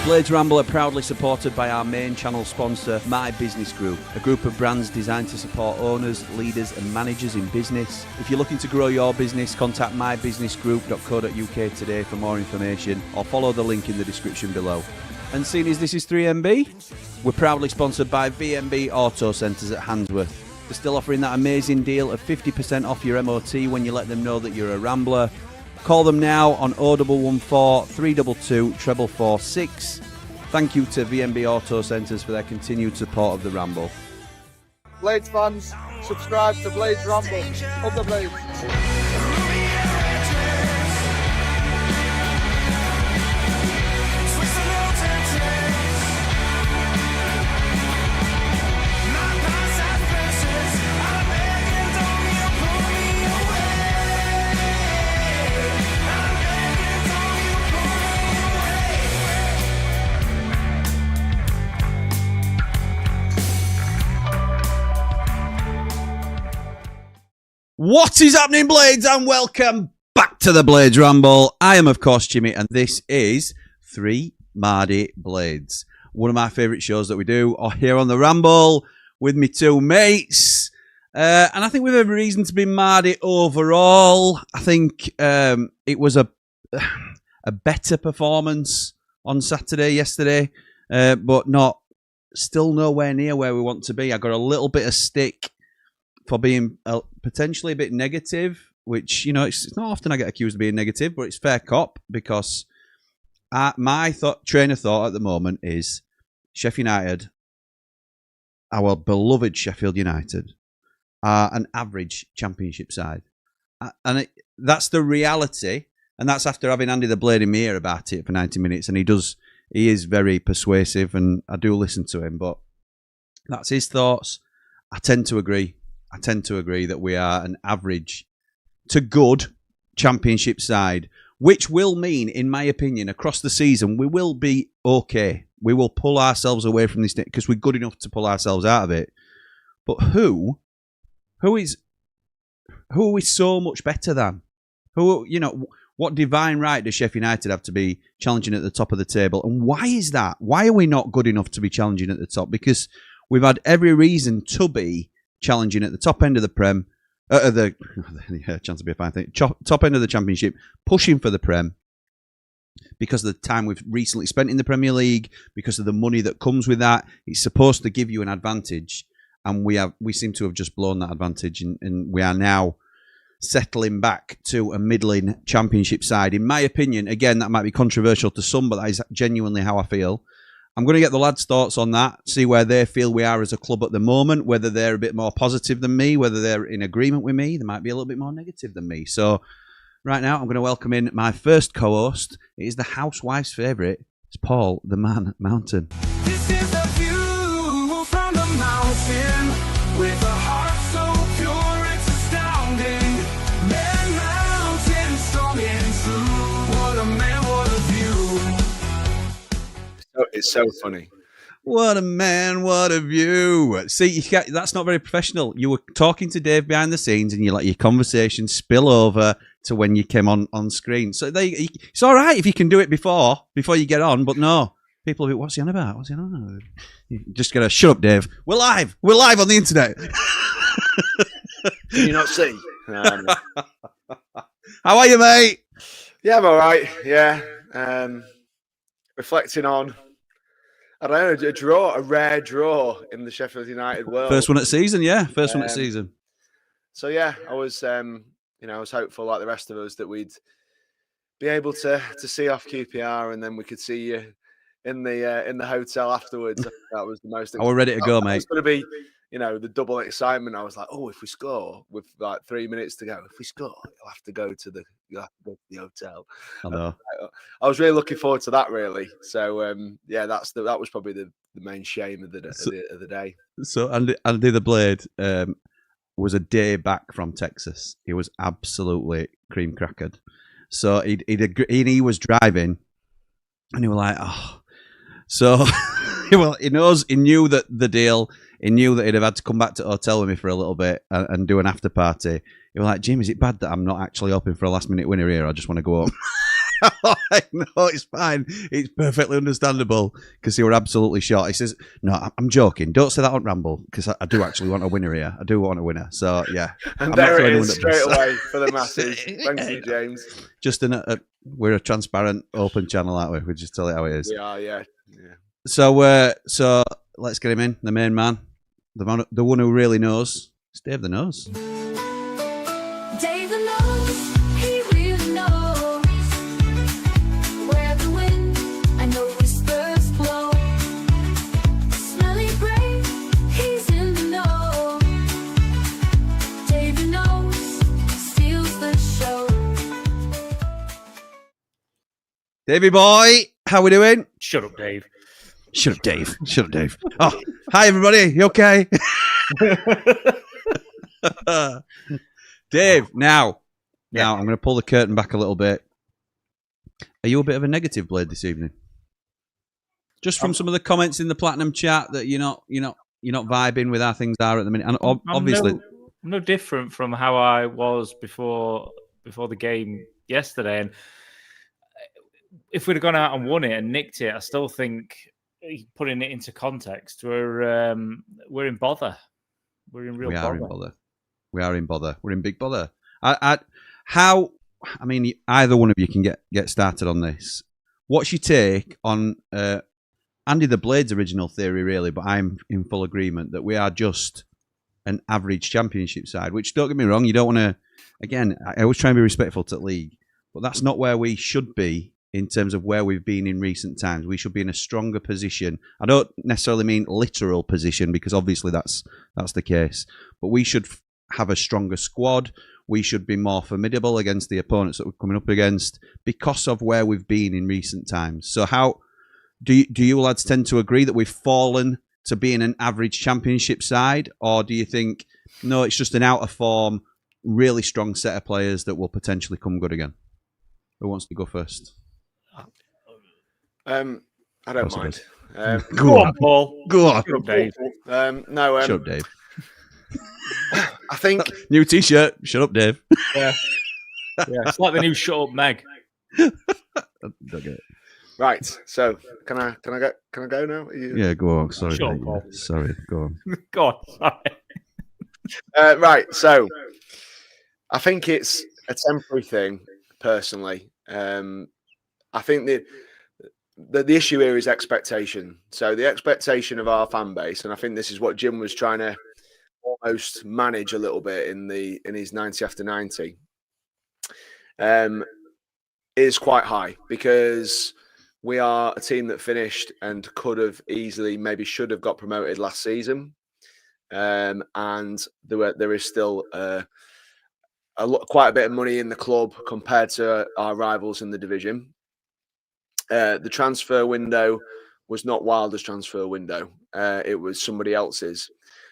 Blades Ramble are proudly supported by our main channel sponsor, My Business Group, a group of brands designed to support owners, leaders and managers in business. If you're looking to grow your business, contact mybusinessgroup.co.uk today for more information or follow the link in the description below. And seeing as this is 3MB, we're proudly sponsored by VMB Auto Centres at Handsworth. They're still offering that amazing deal of 50% off your MOT when you let them know that you're a Rambler. Call them now on 0114 322 4446. Thank you to VMB Auto Centres for their continued support of the Ramble. Blades fans, subscribe to Blades Ramble. Up the Blades. What is happening, Blades, and welcome back to the Blades Ramble. I am, of course, Jimmy, and this is 3 Mardy Blades, one of my favourite shows that we do here on the Ramble with me two mates. And I think we have every reason to be Mardy overall. I think it was a better performance on yesterday, but still nowhere near where we want to be. I got a little bit of stick for being potentially a bit negative, which, you know, it's not often I get accused of being negative, but it's fair cop because my train of thought at the moment is Sheffield United, our beloved Sheffield United, are an average championship side. That's the reality, and that's after having Andy the Blade in my ear about it for 90 minutes, and he is very persuasive, and I do listen to him, but that's his thoughts. I tend to agree that we are an average to good championship side, which will mean, in my opinion, across the season, we will be okay. We will pull ourselves away from this because we're good enough to pull ourselves out of it. But who are we so much better than? What divine right does Sheffield United have to be challenging at the top of the table? And why is that? Why are we not good enough to be challenging at the top? Because we've had every reason to be challenging at the top end of the Prem, chance to be a fine thing. Top end of the Championship, pushing for the Prem because of the time we've recently spent in the Premier League, because of the money that comes with that. It's supposed to give you an advantage, and we seem to have just blown that advantage, and we are now settling back to a middling Championship side. In my opinion, again, that might be controversial to some, but that is genuinely how I feel. I'm going to get the lads' thoughts on that, see where they feel we are as a club at the moment, whether they're a bit more positive than me, whether they're in agreement with me. They might be a little bit more negative than me. So right now, I'm going to welcome in my first co-host. It is the housewife's favourite. It's Paul, the Man Mountain. This is the view from the mountain with a heart so pure it's astounding. Man Mountain, strong and true. What a man, what a view. It's so funny. What a man, what a view. See, that's not very professional. You were talking to Dave behind the scenes and you let your conversation spill over to when you came on screen. So it's all right if you can do it before you get on, but no. People are like, what's he on about? What's he on about? You just got to shut up, Dave. We're live on the internet. Can you not see? How are you, mate? Yeah, I'm all right. Yeah. Reflecting on, I don't know, a rare draw in the Sheffield United world. First one at season, yeah. First one at season. So yeah, I was hopeful, like the rest of us, that we'd be able to see off QPR, and then we could see you in the hotel afterwards. That was the most. I was ready to go, mate. It's going to be, the double excitement. I was like, oh, if we score with like 3 minutes to go, if we score, you'll have to go to the hotel. I know. I was really looking forward to that, really. So that was probably the main shame of the day. So Andy the Blade was a day back from Texas. He was absolutely cream crackered. So he was driving, and he was like, oh. So well, he knew that the deal. He knew that he'd have had to come back to the hotel with me for a little bit and do an after party. He was like, Jim, is it bad that I'm not actually hoping for a last minute winner here? I just want to go home. No, it's fine. It's perfectly understandable because he were absolutely short. He says, "No, I'm joking. Don't say that on Ramble because I do actually want a winner here. I do want a winner." So yeah, And I'm there not it throwing is, anyone at straight this. away for the masses. Thank you, James. Just we're a transparent, open channel, aren't we? We just tell it how it is. We are, yeah. So let's get him in. The main man, the one who really knows. It's Dave the Nose. Dave the Nose, he really knows where the wind, I know whispers blow. Smelly brain, he's in the know. Dave the Nose steals the show. Davey boy, how we doing? Shut up, Dave. Shut up, Dave. Shut up, Dave. Oh, hi everybody. You okay? Dave, now I'm going to pull the curtain back a little bit. Are you a bit of a negative Blade this evening? Just from some of the comments in the Platinum chat that you're not vibing with how things are at the minute, and obviously I'm no different from how I was before the game yesterday. And if we'd have gone out and won it and nicked it, I still think, putting it into context, we're in bother. We're in real bother. We are in bother. We're in big bother. I mean, either one of you can get started on this. What's your take on Andy the Blade's original theory, really? But I'm in full agreement that we are just an average Championship side. Which, don't get me wrong, you don't want to. Again, I always try and be respectful to the league, but that's not where we should be in terms of where we've been in recent times. We should be in a stronger position. I don't necessarily mean literal position, because obviously that's the case, but we should have a stronger squad. We should be more formidable against the opponents that we're coming up against because of where we've been in recent times. So how do you lads tend to agree that we've fallen to being an average Championship side, or do you think, no, it's just an out of form, really strong set of players that will potentially come good again? Who wants to go first? I don't mind. Go on, Paul. Go on. Shut up, Dave. Shut up, Dave. I think New T-shirt. Shut up, Dave. Yeah, it's like the new "Shut Up, Meg." Don't get it. right. So can I go now? Are you... Yeah, go on. Sorry, Sure, mate. Paul. Sorry, go on. Go on. Sorry. Right. So I think it's a temporary thing, personally. I think the issue here is expectation. So the expectation of our fan base, and I think this is what Jim was trying to almost manage a little bit in his 90 after 90, is quite high, because we are a team that finished and could have easily, maybe should have got promoted last season, and there is still quite a bit of money in the club compared to our rivals in the division. The transfer window was not Wilder's transfer window. It was somebody else's.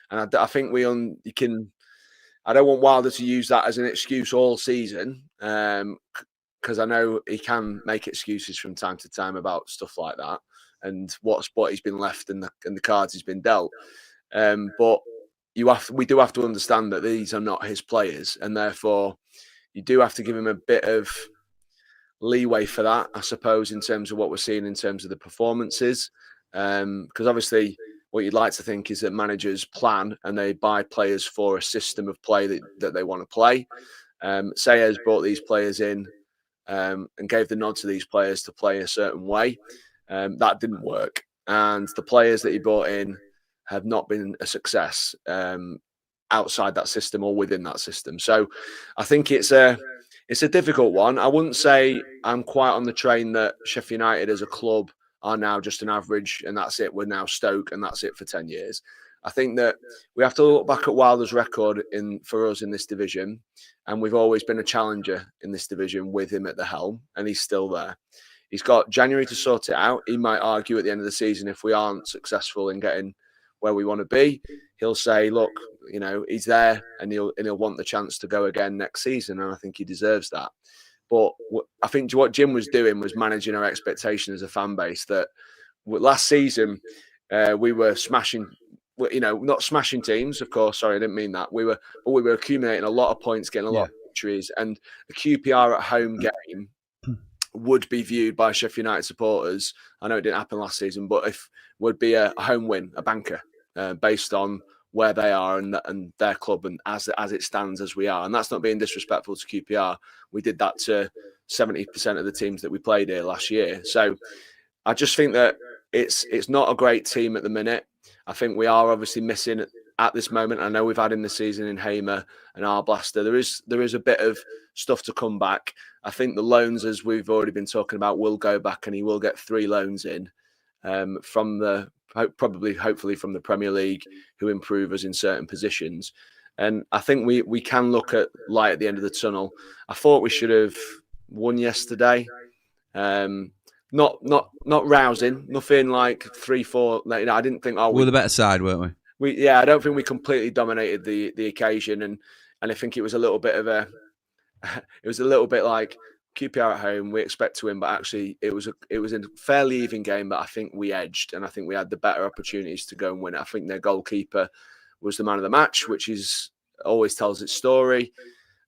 And I think I don't want Wilder to use that as an excuse all season, because I know he can make excuses from time to time about stuff like that and what he's been left and the cards he's been dealt. But we do have to understand that these are not his players, and therefore you do have to give him a bit of leeway for that, I suppose, in terms of what we're seeing in terms of the performances. Because obviously what you'd like to think is that managers plan and they buy players for a system of play that they want to play. Sayers brought these players in and gave the nod to these players to play a certain way. That didn't work. And the players that he brought in have not been a success outside that system or within that system. So I think it's a difficult one. I wouldn't say I'm quite on the train that Sheffield United as a club are now just an average and that's it. We're now Stoke and that's it for 10 years. I think that we have to look back at Wilder's record for us in this division, and we've always been a challenger in this division with him at the helm, and he's still there. He's got January to sort it out. He might argue at the end of the season, if we aren't successful in getting where we want to be, he'll say, look, he's there and he'll want the chance to go again next season, and I think he deserves that. But I think what Jim was doing was managing our expectation as a fan base that last season we were smashing, not smashing teams, of course. Sorry, I didn't mean that. We were accumulating a lot of points, getting a lot of victories, and the QPR at home game would be viewed by Sheffield United supporters. I know it didn't happen last season, but if would be a home win, a banker, based on where they are and their club and as it stands as we are. And that's not being disrespectful to QPR. We did that to 70% of the teams that we played here last year. So I just think that it's not a great team at the minute. I think we are obviously missing at this moment. I know we've had in the season in Hamer and Arblaster. There is a bit of stuff to come back. I think the loans, as we've already been talking about, will go back, and he will get 3 loans in from the hopefully from the Premier League, who improve us in certain positions. And I think we can look at light at the end of the tunnel. I thought we should have won yesterday. Not rousing, nothing like 3-4. I didn't think. We were the better side, weren't we? I don't think we completely dominated the occasion, and I think it was a little bit of a. It was a little bit like QPR at home. We expect to win, but actually it was a fairly even game. But I think we edged, and I think we had the better opportunities to go and win it. I think their goalkeeper was the man of the match, which always tells its story.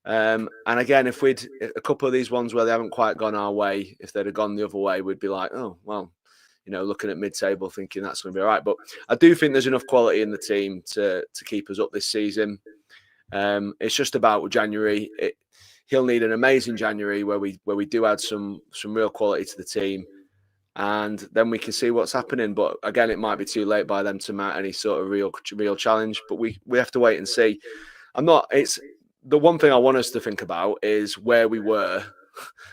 And again, if we'd a couple of these ones where they haven't quite gone our way, if they'd have gone the other way, we'd be like, oh well, looking at mid-table, thinking that's going to be all right. But I do think there's enough quality in the team to keep us up this season. It's just about January. He'll need an amazing January where we do add some real quality to the team, and then we can see what's happening. But again, it might be too late by them to mount any sort of real challenge. But we have to wait and see. The one thing I want us to think about is where we were.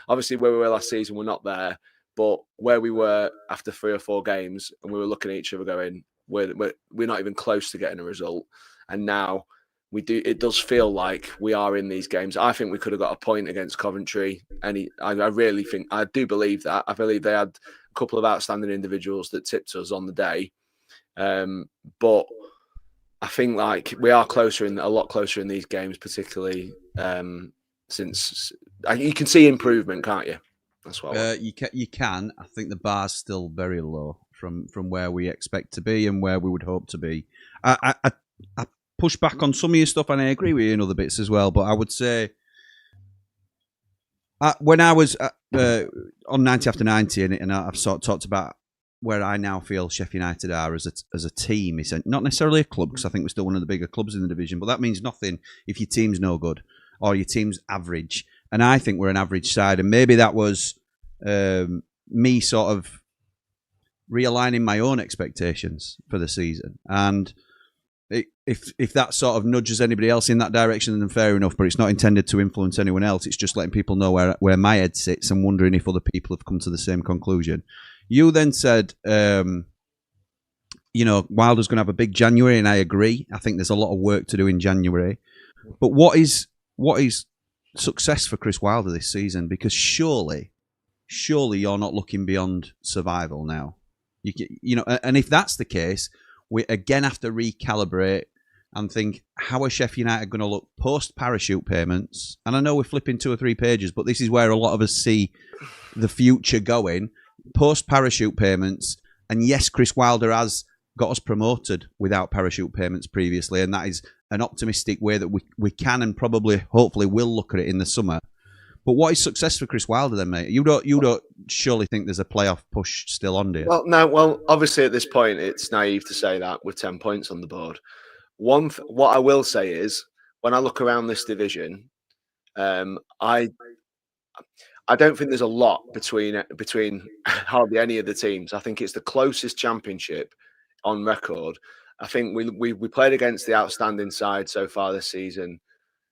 Obviously, where we were last season, we're not there. But where we were after 3 or 4 games, and we were looking at each other going, we're not even close to getting a result. And now it does feel like we are in these games. I think we could have got a point against Coventry. I really think, I do believe that. I believe they had a couple of outstanding individuals that tipped us on the day. But I think like we are a lot closer in these games, particularly since you can see improvement, can't you? That's what you can. I think the bar's still very low from where we expect to be and where we would hope to be. I push back on some of your stuff, and I agree with you in other bits as well. But I would say when I was on 90 after 90, and I've sort of talked about where I now feel Sheffield United are as a team. It's not necessarily a club, because I think we're still one of the bigger clubs in the division, but that means nothing if your team's no good or your team's average. And I think we're an average side, and maybe that was me sort of realigning my own expectations for the season. And if that sort of nudges anybody else in that direction, then fair enough, but it's not intended to influence anyone else. It's just letting people know where my head sits and wondering if other people have come to the same conclusion. You then said, Wilder's going to have a big January, and I agree. I think there's a lot of work to do in January. But what is success for Chris Wilder this season? Because surely you're not looking beyond survival now. And if that's the case, we again have to recalibrate and think, how are Sheffield United going to look post-parachute payments? And I know we're flipping 2 or 3 pages, but this is where a lot of us see the future going. Post-parachute payments, and yes, Chris Wilder has got us promoted without parachute payments previously, and that is an optimistic way that we can and probably, hopefully, will look at it in the summer. But what is success for Chris Wilder then, mate? You don't surely think there's a playoff push still on, do you? Well, no. Well, obviously at this point, it's naive to say that with 10 points on the board. What I will say is, when I look around this division, I don't think there's a lot between hardly any of the teams. I think it's the closest championship on record. I think we played against the outstanding side so far this season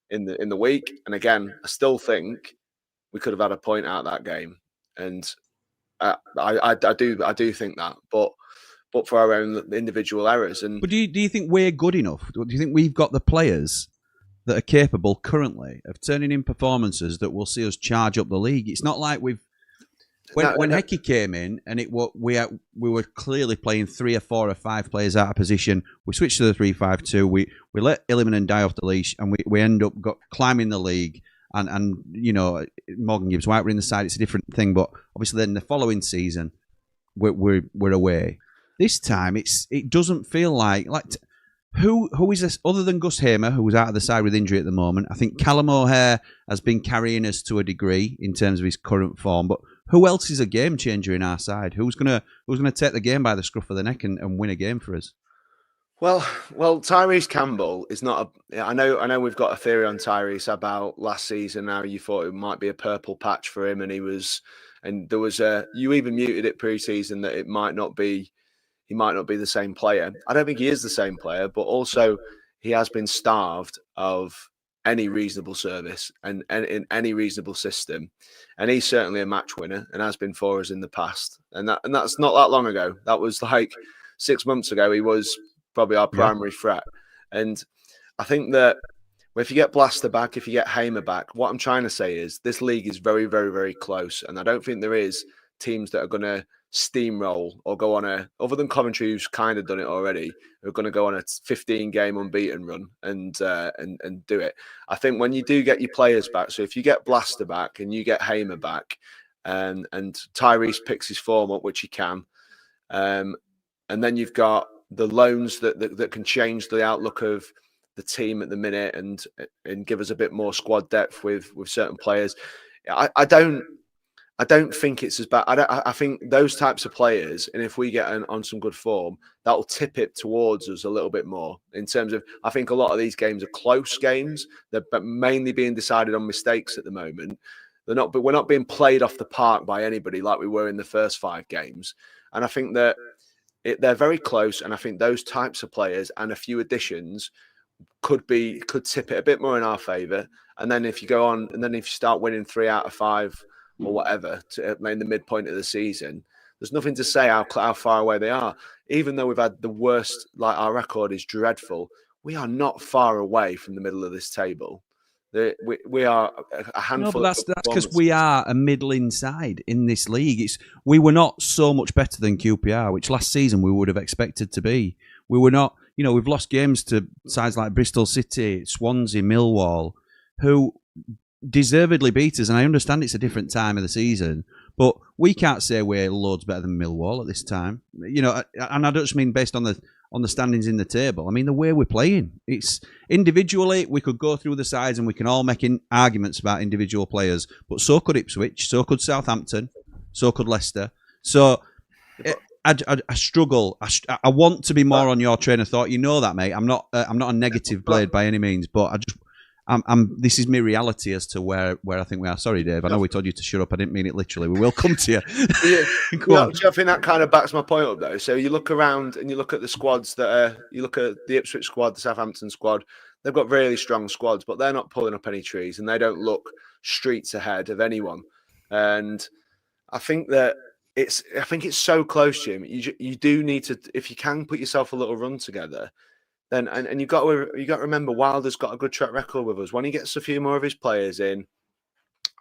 in the week, and again, I still think we could have had a point out of that game, and I do think that, but for our own individual errors. But do you think we're good enough? Do you think we've got the players that are capable currently of turning in performances that will see us charge up the league? It's not like when Hecky came in and we were clearly playing 3 or 4 or 5 players out of position. We switched to the 3-5-2. We let Illiman die off the leash, and we end up climbing the league. And Morgan Gibbs White were in the side. It's a different thing, but obviously then the following season we're away. This time it doesn't feel like. Who is this other than Gus Hamer, who was out of the side with injury at the moment? I think Callum O'Hare has been carrying us to a degree in terms of his current form, but who else is a game changer in our side? Who's gonna take the game by the scruff of the neck and win a game for us? Well, Tyrese Campbell is not a. I know we've got a theory on Tyrese about last season. Now you thought it might be a purple patch for him, and there was a. You even muted it pre-season that it might not be. He might not be the same player. I don't think he is the same player, but also he has been starved of any reasonable service and in any reasonable system, and he's certainly a match winner and has been for us in the past. And that's not that long ago. That was like 6 months ago. He was probably our primary threat. And I think that if you get Blaster back, if you get Hamer back, what I'm trying to say is this league is very, very, very close. And I don't think there is teams that are going to steamroll or go on other than Coventry, who's kind of done it already, are going to go on a 15-game unbeaten run and do it. I think when you do get your players back, so if you get Blaster back and you get Hamer back and Tyrese picks his form up, which he can, and then you've got the loans that can change the outlook of the team at the minute and give us a bit more squad depth with certain players. I don't think it's as bad. I think those types of players, and if we get on some good form, that will tip it towards us a little bit more in terms of, I think a lot of these games are close games. They're mainly being decided on mistakes at the moment. We're not being played off the park by anybody like we were in the first 5 games. And I think that they're very close. And I think those types of players and a few additions could tip it a bit more in our favour. And then if you go on, and then if you start winning 3 out of 5 or whatever in the midpoint of the season, there's nothing to say how far away they are. Even though we've had the worst, like our record is dreadful, we are not far away from the middle of this table. We are a handful. No, but that's because we are a middling side in this league. We were not so much better than QPR, which last season we would have expected to be. We were not. We've lost games to sides like Bristol City, Swansea, Millwall, who deservedly beat us. And I understand it's a different time of the season, but we can't say we're loads better than Millwall at this time. And I don't just mean based on the standings in the table. I mean the way we're playing. It's individually we could go through the sides and we can all make arguments about individual players, but so could Ipswich, so could Southampton, so could Leicester. So I struggle. I want to be more on your train of thought. You know that, mate. I'm not a negative blade by any means, but this is my reality as to where I think we are. Sorry, Dave. I know we told you to shut up. I didn't mean it literally. We will come to you. I think that kind of backs my point up, though. So you look around and you look at the squads you look at the Ipswich squad, the Southampton squad. They've got really strong squads, but they're not pulling up any trees and they don't look streets ahead of anyone. And I think that it's so close, Jim. You do need to, if you can put yourself a little run together. Then and you've got to remember Wilder's got a good track record with us. When he gets a few more of his players in,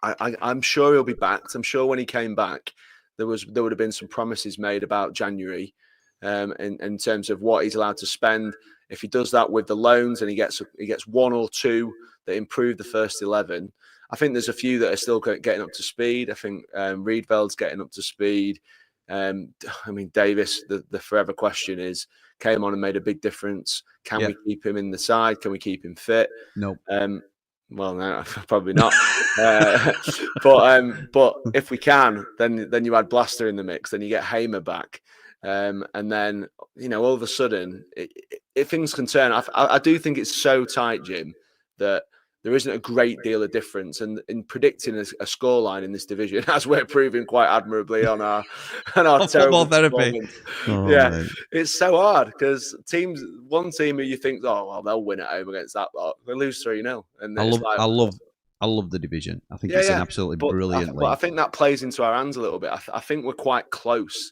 I'm sure he'll be backed. I'm sure when he came back, there would have been some promises made about January, in terms of what he's allowed to spend. If he does that with the loans and he gets 1 or 2 that improve the first 11, I think there's a few that are still getting up to speed. I think Riedveld's getting up to speed. Davis, the forever question is, came on and made a big difference. Can we keep him in the side? Can we keep him fit? No. Well, no, probably not. But if we can, then you add Blaster in the mix. Then you get Hamer back, and then all of a sudden, if things can turn. I do think it's so tight, Jim, that there isn't a great deal of difference. And in predicting a scoreline in this division, as we're proving quite admirably on our football therapy. Mate. It's so hard because one team who you think, they'll win at home against that lot, they lose 3-0. And I love the division. I think it's an absolutely brilliant league. But I think that plays into our hands a little bit. I think we're quite close.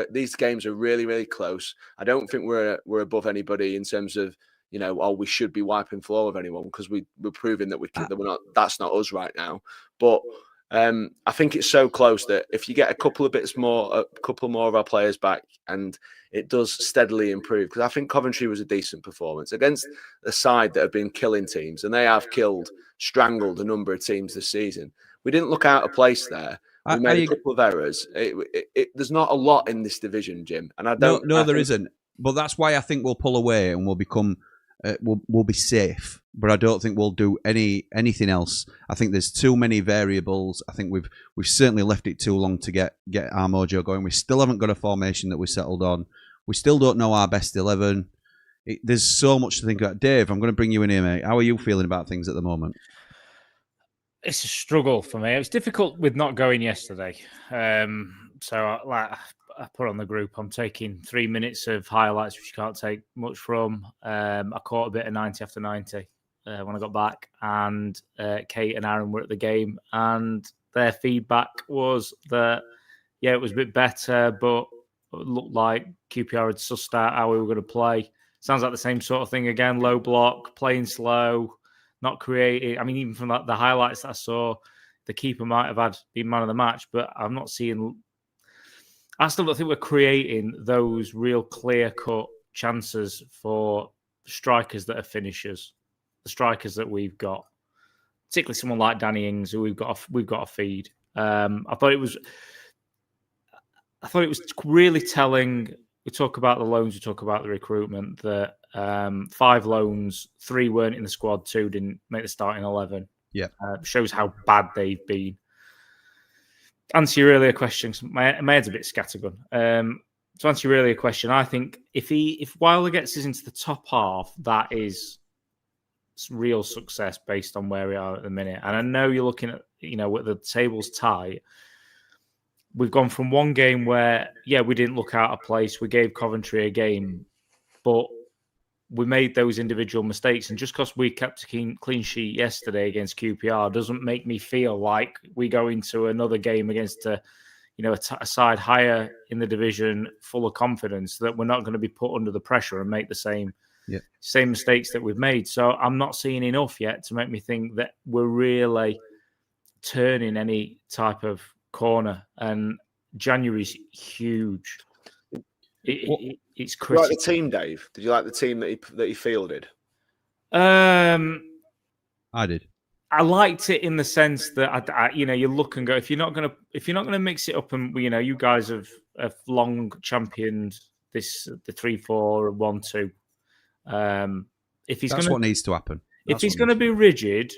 These games are really, really close. I don't think we're above anybody in terms of, we should be wiping floor with anyone because we're proving that that we're not. That's not us right now. But I think it's so close that if you get a couple more of our players back, and it does steadily improve, because I think Coventry was a decent performance against a side that have been killing teams, and they have strangled a number of teams this season. We didn't look out of place there. We made a couple of errors. There's not a lot in this division, Jim, and I don't. No, there isn't. But that's why I think we'll pull away and we'll become we'll be safe. But I don't think we'll do anything else. I think there's too many variables. I think we've certainly left it too long to get our mojo going. We still haven't got a formation that we settled on. We still don't know our best 11. There's so much to think about. Dave, I'm going to bring you in here, mate. How are you feeling about things at the moment? It's a struggle for me. It was difficult with not going yesterday. So I put on the group, I'm taking 3 minutes of highlights, which you can't take much from. I caught a bit of 90 after 90 when I got back, and Kate and Aaron were at the game, and their feedback was that, yeah, it was a bit better, but it looked like QPR had sussed out how we were going to play. Sounds like the same sort of thing again, low block, playing slow, not creating. I mean, even from the highlights that I saw, the keeper might have been man of the match, but I'm not seeing... I still don't think we're creating those real clear-cut chances for strikers that are finishers, the strikers that we've got, particularly someone like Danny Ings, who we've got to feed. I thought it was really telling. We talk about the loans, we talk about the recruitment. That 5 loans, 3 weren't in the squad, 2 didn't make the starting 11. Yeah, shows how bad they've been. Answer your earlier question. My head's a bit scattergun. To answer your earlier question, I think if Wilder gets us into the top half, that is real success based on where we are at the minute. And I know you're looking at, with the tables tight. We've gone from one game where, we didn't look out of place. We gave Coventry a game, but we made those individual mistakes. And just because we kept a clean sheet yesterday against QPR doesn't make me feel like we go into another game against a side higher in the division, full of confidence, that we're not going to be put under the pressure and make the same mistakes that we've made. So I'm not seeing enough yet to make me think that we're really turning any type of corner. And January's huge. It's critical. Did you like the team, Dave? Did you like the team that he fielded? I did. I liked it in the sense that you look and go, if you're not gonna mix it up, and you guys have long championed the 3-4-1-2. If he's That's what needs to happen. If he's going to be rigid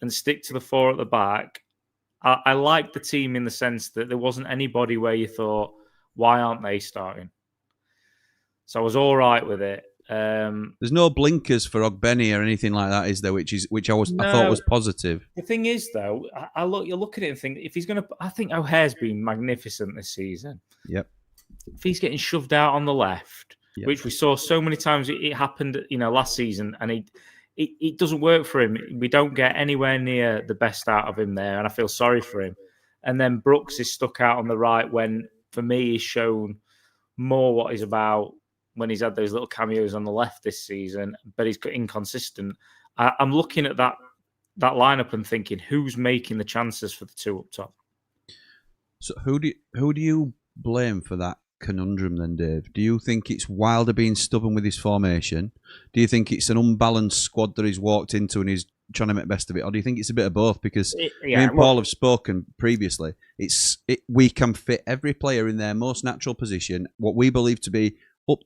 and stick to the 4 at the back, I like the team in the sense that there wasn't anybody where you thought, why aren't they starting? So I was all right with it. There's no blinkers for Ogbeni or anything like that, is there? I thought was positive. The thing is, though, you look at it and think, if he's going to, I think O'Hare's been magnificent this season. Yep. If he's getting shoved out on the left, which we saw so many times, it happened, last season, and it doesn't work for him. We don't get anywhere near the best out of him there, and I feel sorry for him. And then Brooks is stuck out on the right when, for me, he's shown more what he's about when he's had those little cameos on the left this season, but he's inconsistent. I'm looking at that lineup and thinking, who's making the chances for the 2 up top? So who do you blame for that conundrum then, Dave? Do you think it's Wilder being stubborn with his formation? Do you think it's an unbalanced squad that he's walked into and he's trying to make the best of it? Or do you think it's a bit of both? Because me and Paul have spoken previously. We can fit every player in their most natural position, what we believe to be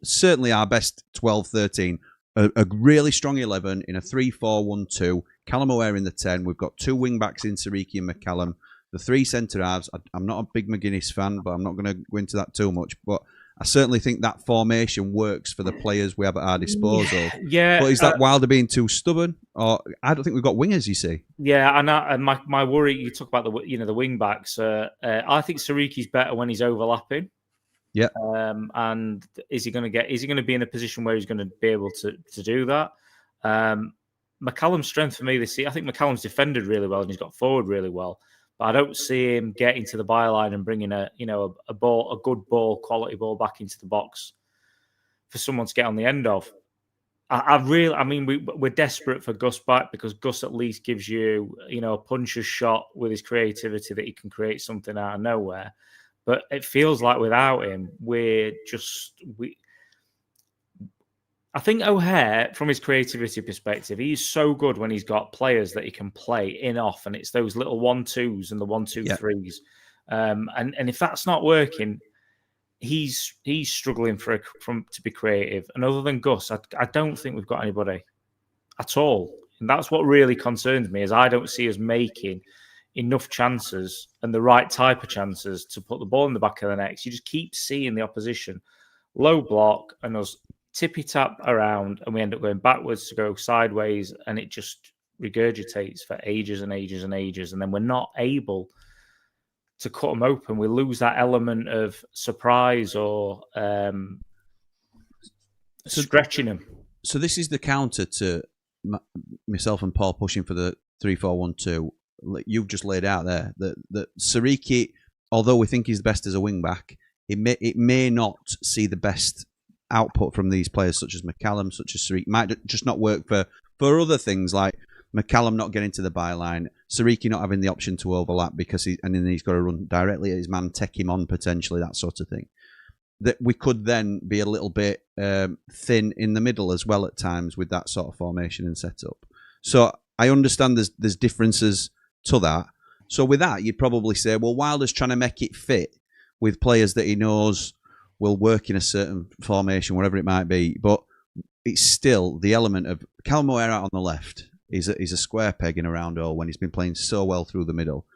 certainly our best 12, 13, a really strong 11 in a 3-4-1-2. Callum O'Hare in the 10. We've got 2 wing-backs in Siriki and McCallum. The 3 centre-halves. I'm not a big McGuinness fan, but I'm not going to go into that too much. But I certainly think that formation works for the players we have at our disposal. Yeah. But is that Wilder being too stubborn? Or I don't think we've got wingers, you see. Yeah, and my worry, you talk about the wing-backs. I think Siriki's better when he's overlapping. Yeah. And is he going to be in a position where he's going to be able to do that? McCallum's strength for me this year, I think McCallum's defended really well and he's got forward really well, but I don't see him getting to the byline and bringing a good ball, quality ball back into the box for someone to get on the end of. We're desperate for Gus back because Gus at least gives you, a puncher's shot with his creativity that he can create something out of nowhere. But it feels like without him, I think O'Hare, from his creativity perspective, he's so good when he's got players that he can play in off, and it's those little 1-2s and the 1-2-3s. And if that's not working, he's struggling to be creative. And other than Gus, I don't think we've got anybody at all. And that's what really concerns me, is I don't see us making enough chances and the right type of chances to put the ball in the back of the net. You just keep seeing the opposition low block and us tippy tap around, and we end up going backwards to go sideways, and it just regurgitates for ages and ages and ages, and then we're not able to cut them open. We lose that element of surprise or stretching them. So this is the counter to myself and Paul pushing for the 3-4-1-2. You've just laid out there that Sariki, although we think he's the best as a wing back, it may not see the best output from these players, such as McCallum, such as Sariki. Might just not work for other things, like McCallum not getting to the byline, Sariki not having the option to overlap because then he's got to run directly at his man, take him on potentially, that sort of thing. That we could then be a little bit thin in the middle as well at times with that sort of formation and setup. So I understand there's differences to that. So with that, you'd probably say, well, Wilder's trying to make it fit with players that he knows will work in a certain formation, whatever it might be. But it's still the element of Callum O'Hara out on the left. He's a square peg in a round hole when he's been playing so well through the middle.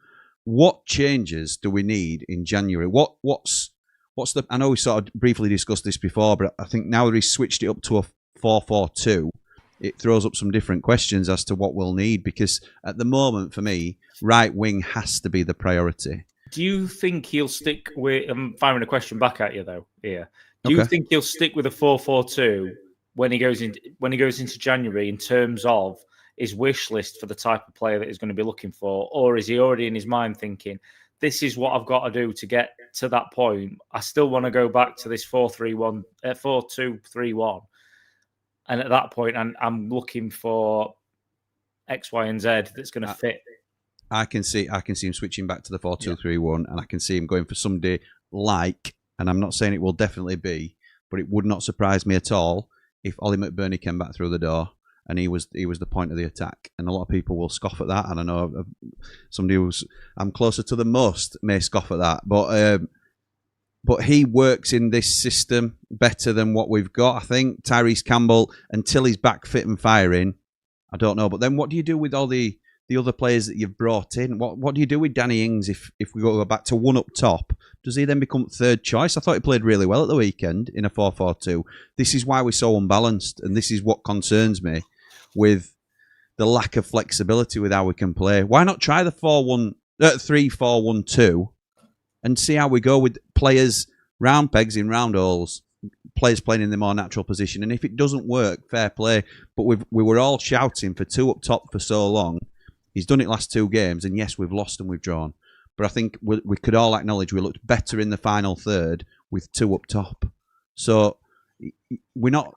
What changes do we need in January? What's the? I know we sort of briefly discussed this before, but I think now that he's switched it up to a 4-4-2, it throws up some different questions as to what we'll need. Because at the moment, for me, right wing has to be the priority. Do you think he'll stick with? I'm firing a question back at you though. Here, do you think he'll stick with a 4-4-2 when he goes into January in terms of his wish list for the type of player that he's going to be looking for, or is he already in his mind thinking, this is what I've got to do to get to that point? I still want to go back to this 4-3-1, 4-2-3-1, and at that point, I'm looking for X, Y, and Z that's going to fit. I can see him switching back to the 4-2-3-1, and I can see him going for somebody like, and I'm not saying it will definitely be, but it would not surprise me at all if Ollie McBurney came back through the door and he was the point of the attack. And a lot of people will scoff at that, and I know somebody I'm closer to than most may scoff at that, but he works in this system better than what we've got. I think Tyrese Campbell, until he's back fit and firing, I don't know. But then what do you do with all the other players that you've brought in? What do you do with Danny Ings if we go back to one up top? Does he then become third choice? I thought he played really well at the weekend in a 4-4-2. This is why we're so unbalanced, and this is what concerns me with the lack of flexibility with how we can play. Why not try the 3-4-1-2 and see how we go with players round pegs in round holes, players playing in the more natural position? And if it doesn't work, fair play. But we were all shouting for two up top for so long. He's done it last two games, and yes, we've lost and we've drawn. But I think we could all acknowledge we looked better in the final third with two up top. So we're not,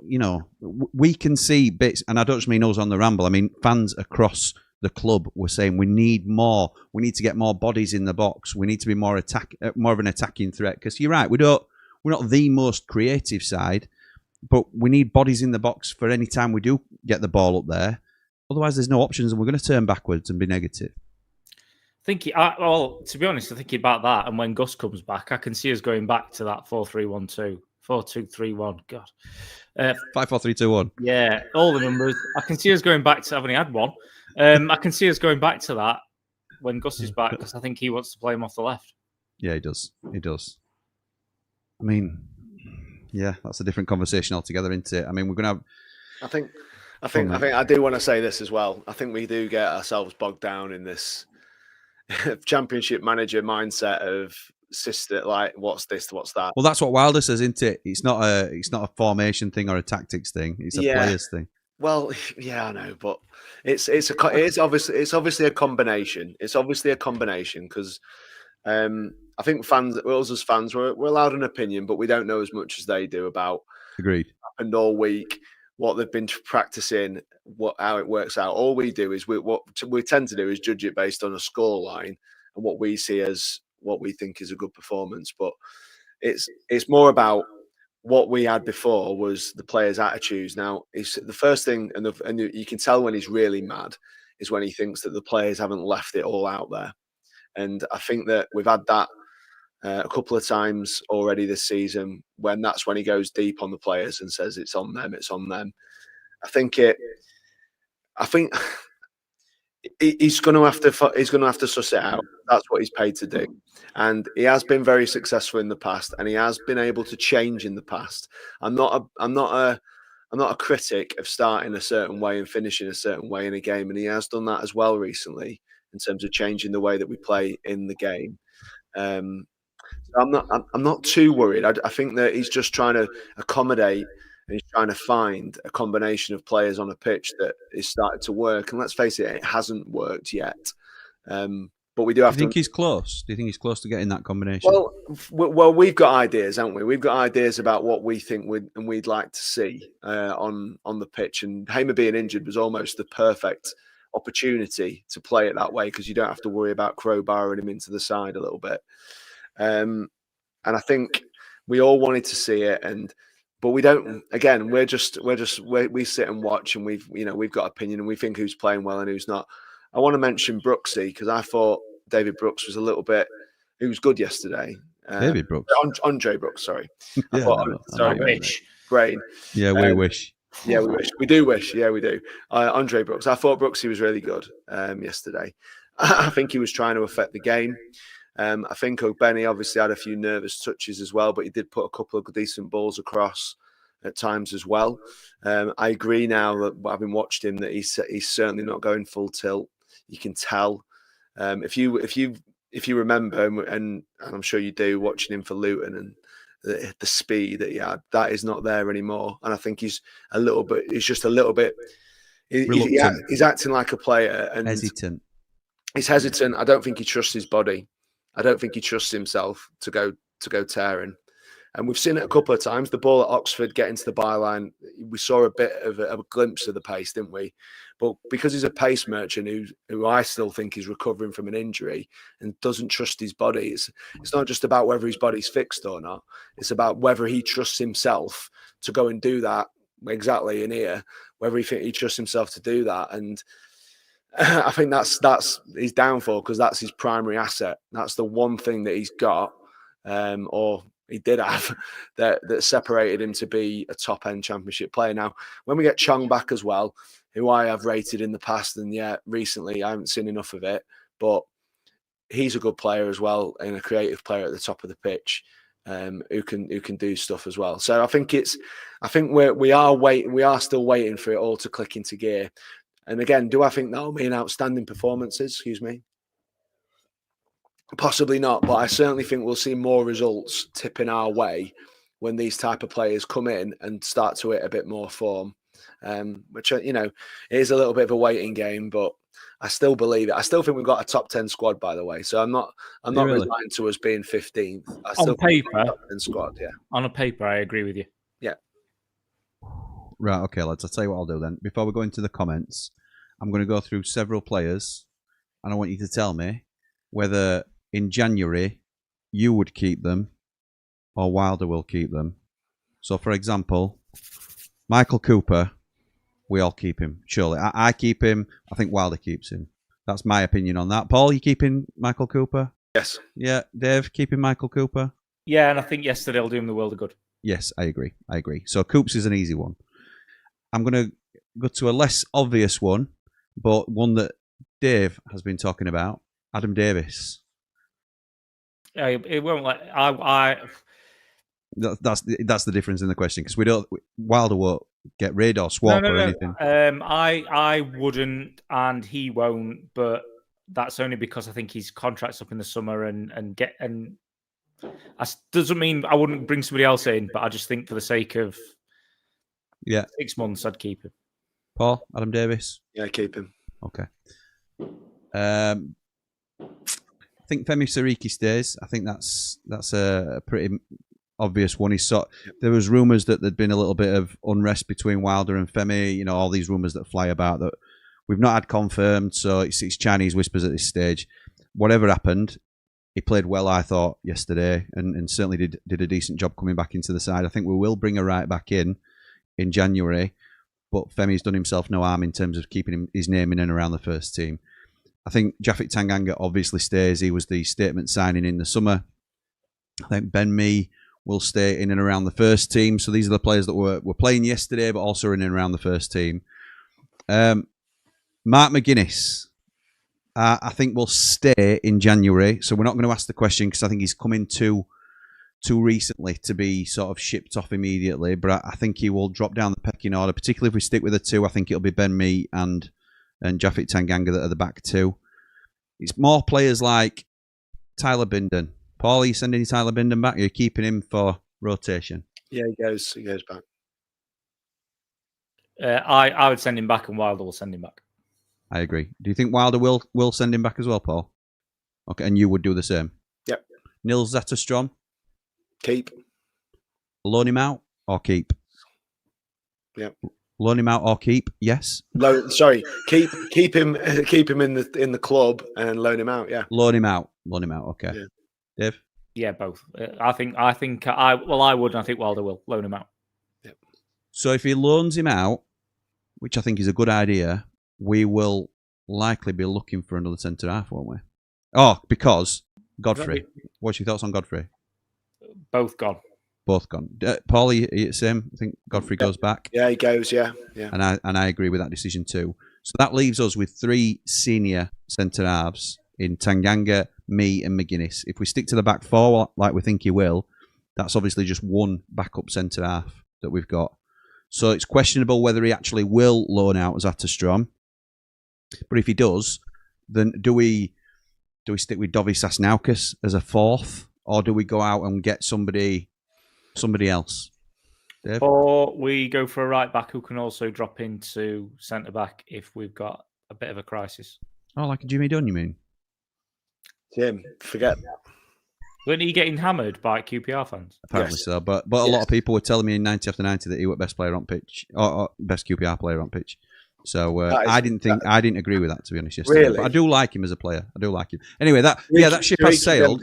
we can see bits, and I don't just mean us on the Ramble. I mean, fans across the club were saying we need more. We need to get more bodies in the box. We need to be more of an attacking threat. Because you're right, we're not the most creative side, but we need bodies in the box for any time we do get the ball up there. Otherwise, there's no options, and we're going to turn backwards and be negative. To be honest, I think about that, and when Gus comes back, I can see us going back to that 4-3-1-2, 4-2-3-1. God, 5-4-3-2-1. Yeah, all the numbers. I can see us going back to. I've only had one. I can see us going back to that when Gus is back, because I think he wants to play him off the left. Yeah, he does. He does. I mean, yeah, that's a different conversation altogether, isn't it? I mean, we're going to have. I think I do want to say this as well. I think we do get ourselves bogged down in this championship manager mindset of sister, like what's this, what's that. Well, that's what Wilder says, isn't it? It's not a formation thing or a tactics thing. It's a players thing. Well, yeah, I know, but it's obviously a combination. It's obviously a combination because I think us as fans, we're allowed an opinion, but we don't know as much as they do about. Agreed. What happened all week, what they've been practicing, how it works out. All we do is what we tend to do is judge it based on a score line and what we see as what we think is a good performance. But it's more about what we had before was the players' attitudes. Now, it's the first thing, and you can tell when he's really mad is when he thinks that the players haven't left it all out there. And I think that we've had that a couple of times already this season, that's when he goes deep on the players and says it's on them. I think I think he's going to have to suss it out. That's what he's paid to do, and he has been very successful in the past, and he has been able to change in the past. I'm not a critic of starting a certain way and finishing a certain way in a game, and he has done that as well recently in terms of changing the way that we play in the game. So I'm not too worried. I think that he's just trying to accommodate, and he's trying to find a combination of players on a pitch that is starting to work. And let's face it hasn't worked yet. But we do have to. Do you think he's close? Do you think he's close to getting that combination? Well, we've got ideas, haven't we? We've got ideas about what we think we'd like to see on the pitch. And Hamer being injured was almost the perfect opportunity to play it that way, because you don't have to worry about crowbarring him into the side a little bit. And I think we all wanted to see it, but we don't. Again, we sit and watch, and we've got opinion, and we think who's playing well and who's not. I want to mention Brooksy, because I thought David Brooks was a little bit. He was good yesterday. David Brooks, Andre Brooks. Sorry, Wish. Brain. Yeah, we wish. Yeah, we wish. We do wish. Yeah, we do. Andre Brooks. I thought Brooksy was really good yesterday. I think he was trying to affect the game. I think Ogbeni obviously had a few nervous touches as well, but he did put a couple of decent balls across at times as well. I agree now that having watched him that he's certainly not going full tilt. You can tell. If you remember, and I'm sure you do, watching him for Luton and the speed that he had, that is not there anymore. And I think he's just a little bit. He's acting like a player and hesitant. He's hesitant. I don't think he trusts his body. I don't think he trusts himself to go tearing. And we've seen it a couple of times. The ball at Oxford getting to the byline, we saw a bit of a glimpse of the pace, didn't we? But because he's a pace merchant who I still think is recovering from an injury and doesn't trust his body, it's not just about whether his body's fixed or not. It's about whether he trusts himself to go and do that exactly in here, whether he trusts himself to do that. And I think that's his downfall, because that's his primary asset. That's the one thing that he's got, or he did have, that separated him to be a top-end Championship player. Now, when we get Chong back as well, who I have rated in the past, and recently I haven't seen enough of it, but he's a good player as well, and a creative player at the top of the pitch, who can do stuff as well. So I think we are still waiting for it all to click into gear. And again, do I think that'll mean outstanding performances? Excuse me. Possibly not, but I certainly think we'll see more results tipping our way when these type of players come in and start to hit a bit more form. Which it is a little bit of a waiting game, but I still believe it. I still think we've got a top 10 squad, by the way. So I'm not really? resigned to us being 15th. On paper, top 10 squad, yeah. On a paper, I agree with you. Yeah. Right, okay, lads. I'll tell you what I'll do then. Before we go into the comments, I'm going to go through several players, and I want you to tell me whether in January you would keep them or Wilder will keep them. So, for example, Michael Cooper, we all keep him, surely. I keep him. I think Wilder keeps him. That's my opinion on that. Paul, you keeping Michael Cooper? Yes. Yeah. Dave, keeping Michael Cooper? Yeah, and I think yesterday will do him the world of good. Yes, I agree. So Coops is an easy one. I'm going to go to a less obvious one, but one that Dave has been talking about, Adam Davis. It won't like That's the difference in the question, because Wilder won't get rid or swap or anything. I wouldn't, and he won't. But that's only because I think his contract's up in the summer, and doesn't mean I wouldn't bring somebody else in. But I just think for the sake of 6 months, I'd keep him. Paul, Adam Davis. Yeah, keep him. Okay. I think Femi Sariki stays. I think that's a pretty obvious one. There was rumours that there'd been a little bit of unrest between Wilder and Femi. All these rumours that fly about that we've not had confirmed. So it's Chinese whispers at this stage. Whatever happened, he played well, I thought, yesterday, and certainly did a decent job coming back into the side. I think we will bring a right back in January, but Femi's done himself no harm in terms of keeping his name in and around the first team. I think Japhet Tanganga obviously stays. He was the statement signing in the summer. I think Ben Mee will stay in and around the first team. So these are the players that were playing yesterday, but also in and around the first team. Mark McGuinness. I think will stay in January, so we're not going to ask the question because I think he's come in too recently to be sort of shipped off immediately. But I think he will drop down the pecking order, particularly if we stick with the two. I think it'll be Ben Mee and Japhet Tanganga that are the back two. It's more players like Tyler Bindon. Paul, are you sending Tyler Bindon back? Are you keeping him for rotation? Yeah, he goes back. I would send him back, and Wilder will send him back. I agree. Do you think Wilder will send him back as well, Paul? Okay, and you would do the same? Yep. Nils Zetterstrom? Keep. Loan him out or keep? Yep. Loan him out or keep? Yes. Keep him in the club and loan him out. Yeah. Loan him out. Okay. Yeah. Dave? Yeah, both. I would, and I think Wilder will loan him out. Yep. So if he loans him out, which I think is a good idea, we will likely be looking for another centre half, won't we? Oh, because Godfrey. What's your thoughts on Godfrey? Both gone. Both gone. Paul, are you the same? I think Godfrey goes back. Yeah, he goes. Yeah. And I agree with that decision too. So that leaves us with 3 senior centre halves in Tanganga, Mee, and McGuinness. If we stick to the back four like we think he will, that's obviously just one backup centre half that we've got. So it's questionable whether he actually will loan out Zetterstrom. But if he does, then do we stick with Dovi Sasnaukas as a fourth, or do we go out and get somebody else? Dave? Or we go for a right back who can also drop into centre back if we've got a bit of a crisis. Oh, like a Jimmy Dunn, you mean? Tim, forget that. Weren't he getting hammered by QPR fans? Apparently Yes. so, but a lot of people were telling me in 90 after 90 that he was best player on pitch, or best QPR player on pitch. So I didn't agree with that, to be honest. Yesterday. Really? But I do like him as a player. I do like him. Anyway, that ship has sailed.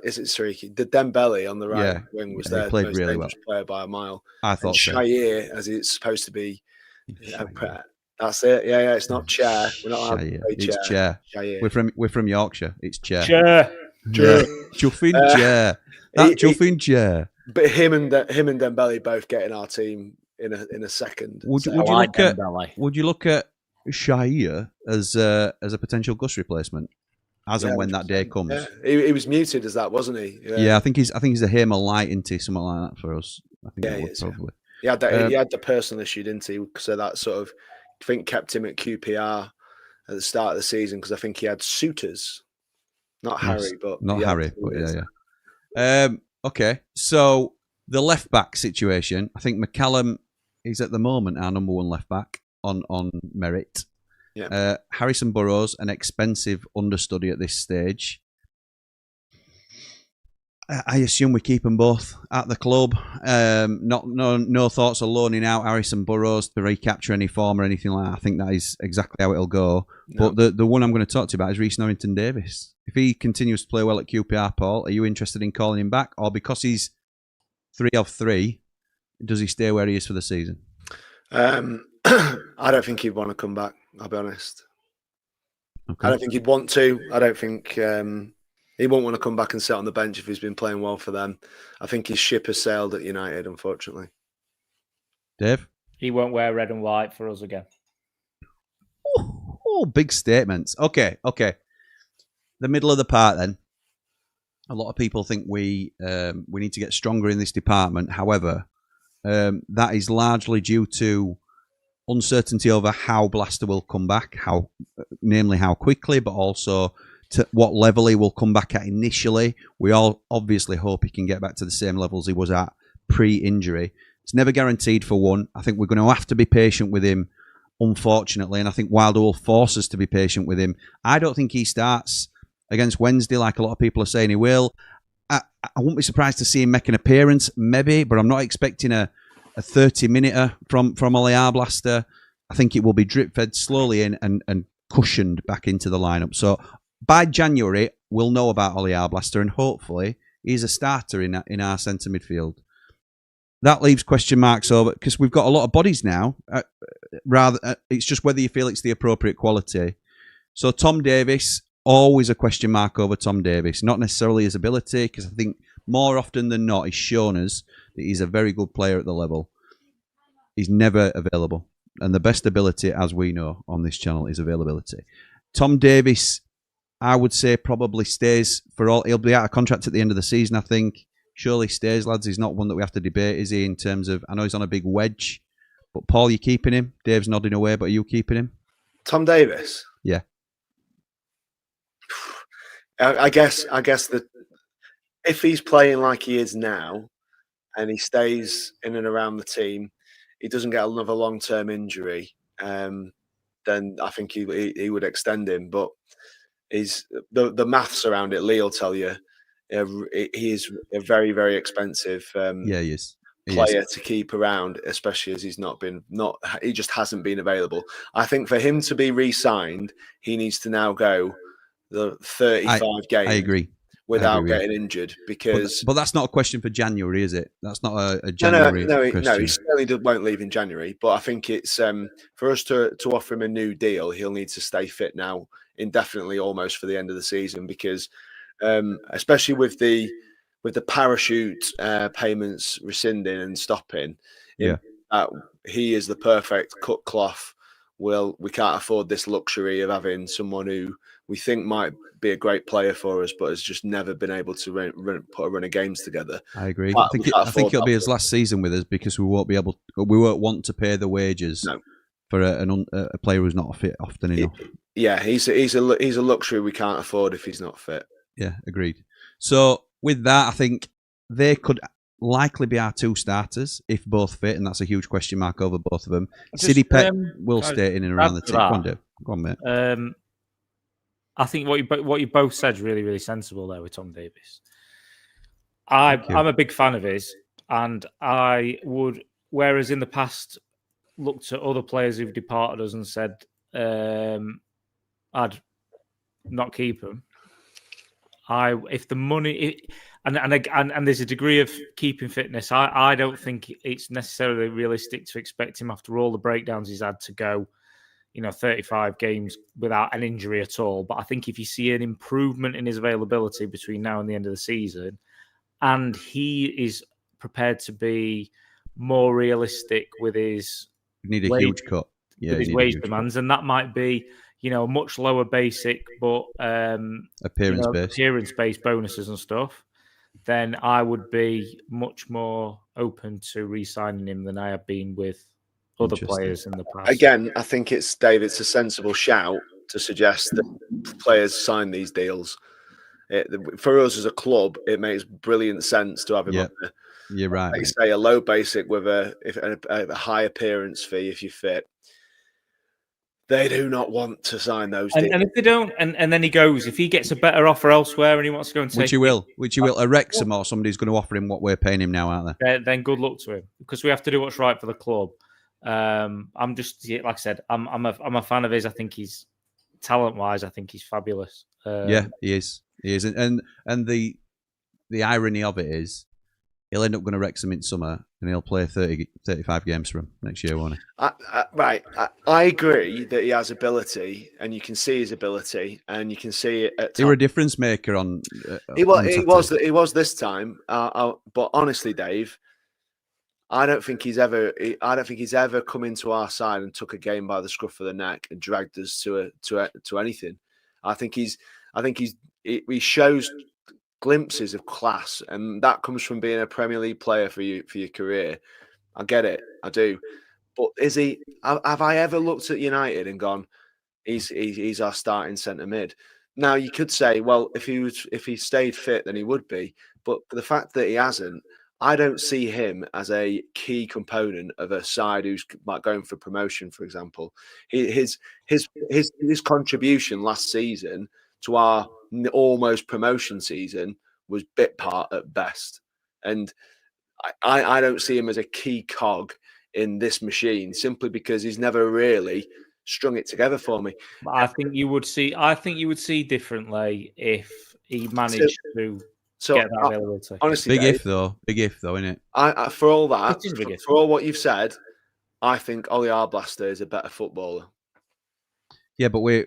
Is it Sariki? The Dembele on the right wing was there. Played most really dangerous player by a mile. I thought so. Shair, as it's supposed to be. That's it. Yeah. It's not chair. We're not allowed to play It's chair. Shair. We're from Yorkshire. It's chair. Chair. Yeah. Chuffing chair. That chuffing chair. But him and Dembele both get in our team in a second. Would you look at Shair as a potential Gus replacement, and when that day comes? Yeah. He was muted as that, wasn't he? Yeah, I think he's a Hamer light, isn't he? Something like that for us. I think that would probably. He had the personal issue, didn't he? So that sort of, I think, kept him at QPR at the start of the season because I think he had suitors, not Harry, but not Harry, but yeah. Okay, so the left back situation. I think McCallum is at the moment our number one left back on merit. Yeah. Harrison Burrows, an expensive understudy at this stage. I assume we keep them both at the club. No thoughts of loaning out Harrison Burrows to recapture any form or anything like that. I think that is exactly how it'll go. No. But the one I'm going to talk to you about is Reece Norrington-Davies. If he continues to play well at QPR, Paul, are you interested in calling him back? Or because he's 3 of 3, does he stay where he is for the season? I don't think he'd want to come back, I'll be honest. Okay. I don't think he'd want to. I don't think... he won't want to come back and sit on the bench if he's been playing well for them. I think his ship has sailed at United, unfortunately. Dave? He won't wear red and white for us again. Oh, big statements. Okay. The middle of the park then. A lot of people think we need to get stronger in this department. However, that is largely due to uncertainty over how Blaster will come back, namely how quickly, but also to what level he will come back at initially. We all obviously hope he can get back to the same levels he was at pre-injury. It's never guaranteed for one. I think we're going to have to be patient with him, unfortunately, and I think Wilder will force us to be patient with him. I don't think he starts against Wednesday like a lot of people are saying he will. I wouldn't be surprised to see him make an appearance, maybe, but I'm not expecting a 30-minute from Ollie Arblaster. I think it will be drip-fed slowly in and cushioned back into the lineup. So by January, we'll know about Ollie Arblaster, and hopefully he's a starter in our centre midfield. That leaves question marks over, because we've got a lot of bodies now. It's just whether you feel it's the appropriate quality. So Tom Davies, always a question mark over Tom Davies. Not necessarily his ability, because I think more often than not, he's shown us that he's a very good player at the level. He's never available. And the best ability, as we know on this channel, is availability. Tom Davies, I would say, probably stays for all. He'll be out of contract at the end of the season, I think. Surely stays, lads. He's not one that we have to debate, is he, in terms of... I know he's on a big wedge. But Paul, you keeping him? Dave's nodding away, but are you keeping him? Tom Davies? Yeah. I guess that if he's playing like he is now and he stays in and around the team, he doesn't get another long-term injury, then I think he would extend him. But he's the maths around it. Lee will tell you he is a very, very expensive Yeah, he is. Player to keep around, especially as he's he just hasn't been available. I think for him to be re-signed, he needs to now go the 35 games. I agree. Without getting injured, because but that's not a question for January, is it? That's not a January question. No, he certainly won't leave in January. But I think it's for us to offer him a new deal, he'll need to stay fit now indefinitely, almost for the end of the season, because especially with the parachute payments rescinding and stopping, he is the perfect cut cloth. Well, we can't afford this luxury of having someone who we think might be a great player for us, but has just never been able to put a run of games together. I agree. I think it'll be his last season with us, because we won't want to pay the wages for a player who's not fit often enough. Yeah, he's a luxury we can't afford if he's not fit. Yeah, agreed. So with that, I think they could likely be our two starters if both fit, and that's a huge question mark over both of them. Sidney Peck will stay in and around the team. Go on, Dave. Go on, mate. I think what you both said is really, really sensible there with Tom Davies. I'm a big fan of his, and I would, whereas in the past looked at other players who've departed us and said I'd not keep him. If the money and there's a degree of keeping fitness, I don't think it's necessarily realistic to expect him, after all the breakdowns he's had, to go 35 games without an injury at all. But I think if you see an improvement in his availability between now and the end of the season, and he is prepared to be more realistic with his huge cut. Yeah, with his wage demands, and that might be a much lower basic, but appearance-based bonuses and stuff, then I would be much more open to re-signing him than I have been with other players in the past. Again, I think it's a sensible shout to suggest that players sign these deals. For us as a club, it makes brilliant sense to have him up there. You're right. Like say a low basic with a high appearance fee if you fit. They do not want to sign those deals. And if they don't, and then he goes, if he gets a better offer elsewhere and he wants to go and take... Which he will. A Wrexham or somebody's going to offer him what we're paying him now, aren't they? Then good luck to him, because we have to do what's right for the club. I'm just, like I said, I'm a fan of his. I think he's, talent-wise, I think he's fabulous. Yeah, he is. He is. And the irony of it is, he'll end up going to Wrexham in summer, and he'll play 35 games for him next year, won't he? I agree that he has ability, and you can see his ability, and you can see it at times. He was a difference maker on. He was this time. But honestly, Dave, I don't think he's ever come into our side and took a game by the scruff of the neck and dragged us to anything. I think he shows glimpses of class, and that comes from being a Premier League player for your career. I get it, I do. But is he? Have I ever looked at United and gone, he's our starting centre mid? Now you could say, well, if he stayed fit, then he would be. But the fact that he hasn't, I don't see him as a key component of a side who's like going for promotion, for example. His contribution last season to our almost promotion season was bit part at best, and I don't see him as a key cog in this machine, simply because he's never really strung it together for me. But I think you would see differently if he managed to get that availability. Honestly, big if though, isn't it? For all that, for all what you've said, I think Ollie Arblaster is a better footballer. Yeah, but we've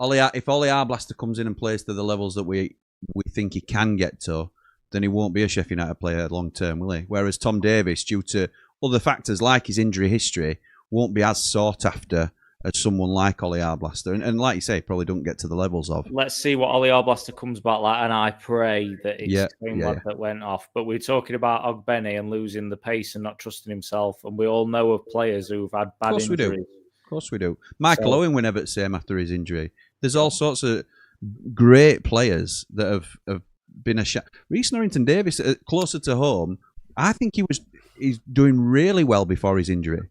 if Ollie Arblaster comes in and plays to the levels that we think he can get to, then he won't be a Sheffield United player long term, will he? Whereas Tom Davies, due to other factors like his injury history won't be as sought after as someone like Ollie Arblaster. And like you say, probably don't get to the levels of. Let's see what Ollie Arblaster comes back like, and I pray that it's the same lad that went off. But we're talking about Ogbene and losing the pace and not trusting himself, and we all know of players who've had bad injuries. Of course we do. Michael Owen went over the same after his injury. There's all sorts of great players that have been a shot. Reece Norrington-Davis, closer to home, I think he's doing really well before his injury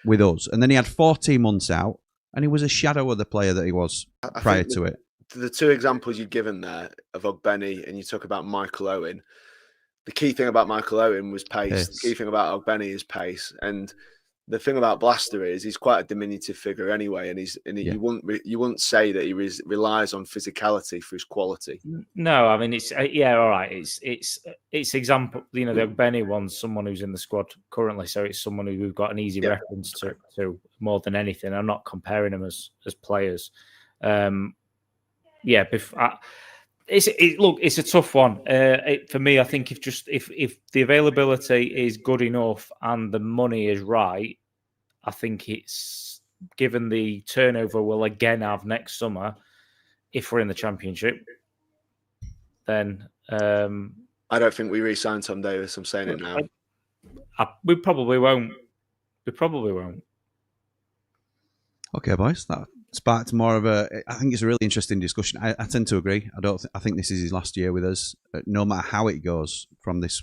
with us. And then he had 14 months out, and he was a shadow of the player that he was prior to it. The two examples you've given there of Ogbene, and you talk about Michael Owen, the key thing about Michael Owen was pace. The key thing about Ogbene is pace. And the thing about Blaster is he's quite a diminutive figure anyway, and you wouldn't say that he relies on physicality for his quality. No, I mean it's all right. It's example. You know, the Ogbene one's someone who's in the squad currently, so it's someone who we've got an easy reference to more than anything. I'm not comparing them as players. It's a tough one for me. I think if the availability is good enough and the money is right, I think it's given the turnover we'll again have next summer. If we're in the Championship, then I don't think we re-sign Tom Davis. I'm saying it now. We probably won't. Okay, boys. That sparked more of a. I think it's a really interesting discussion. I tend to agree. I think this is his last year with us. No matter how it goes from this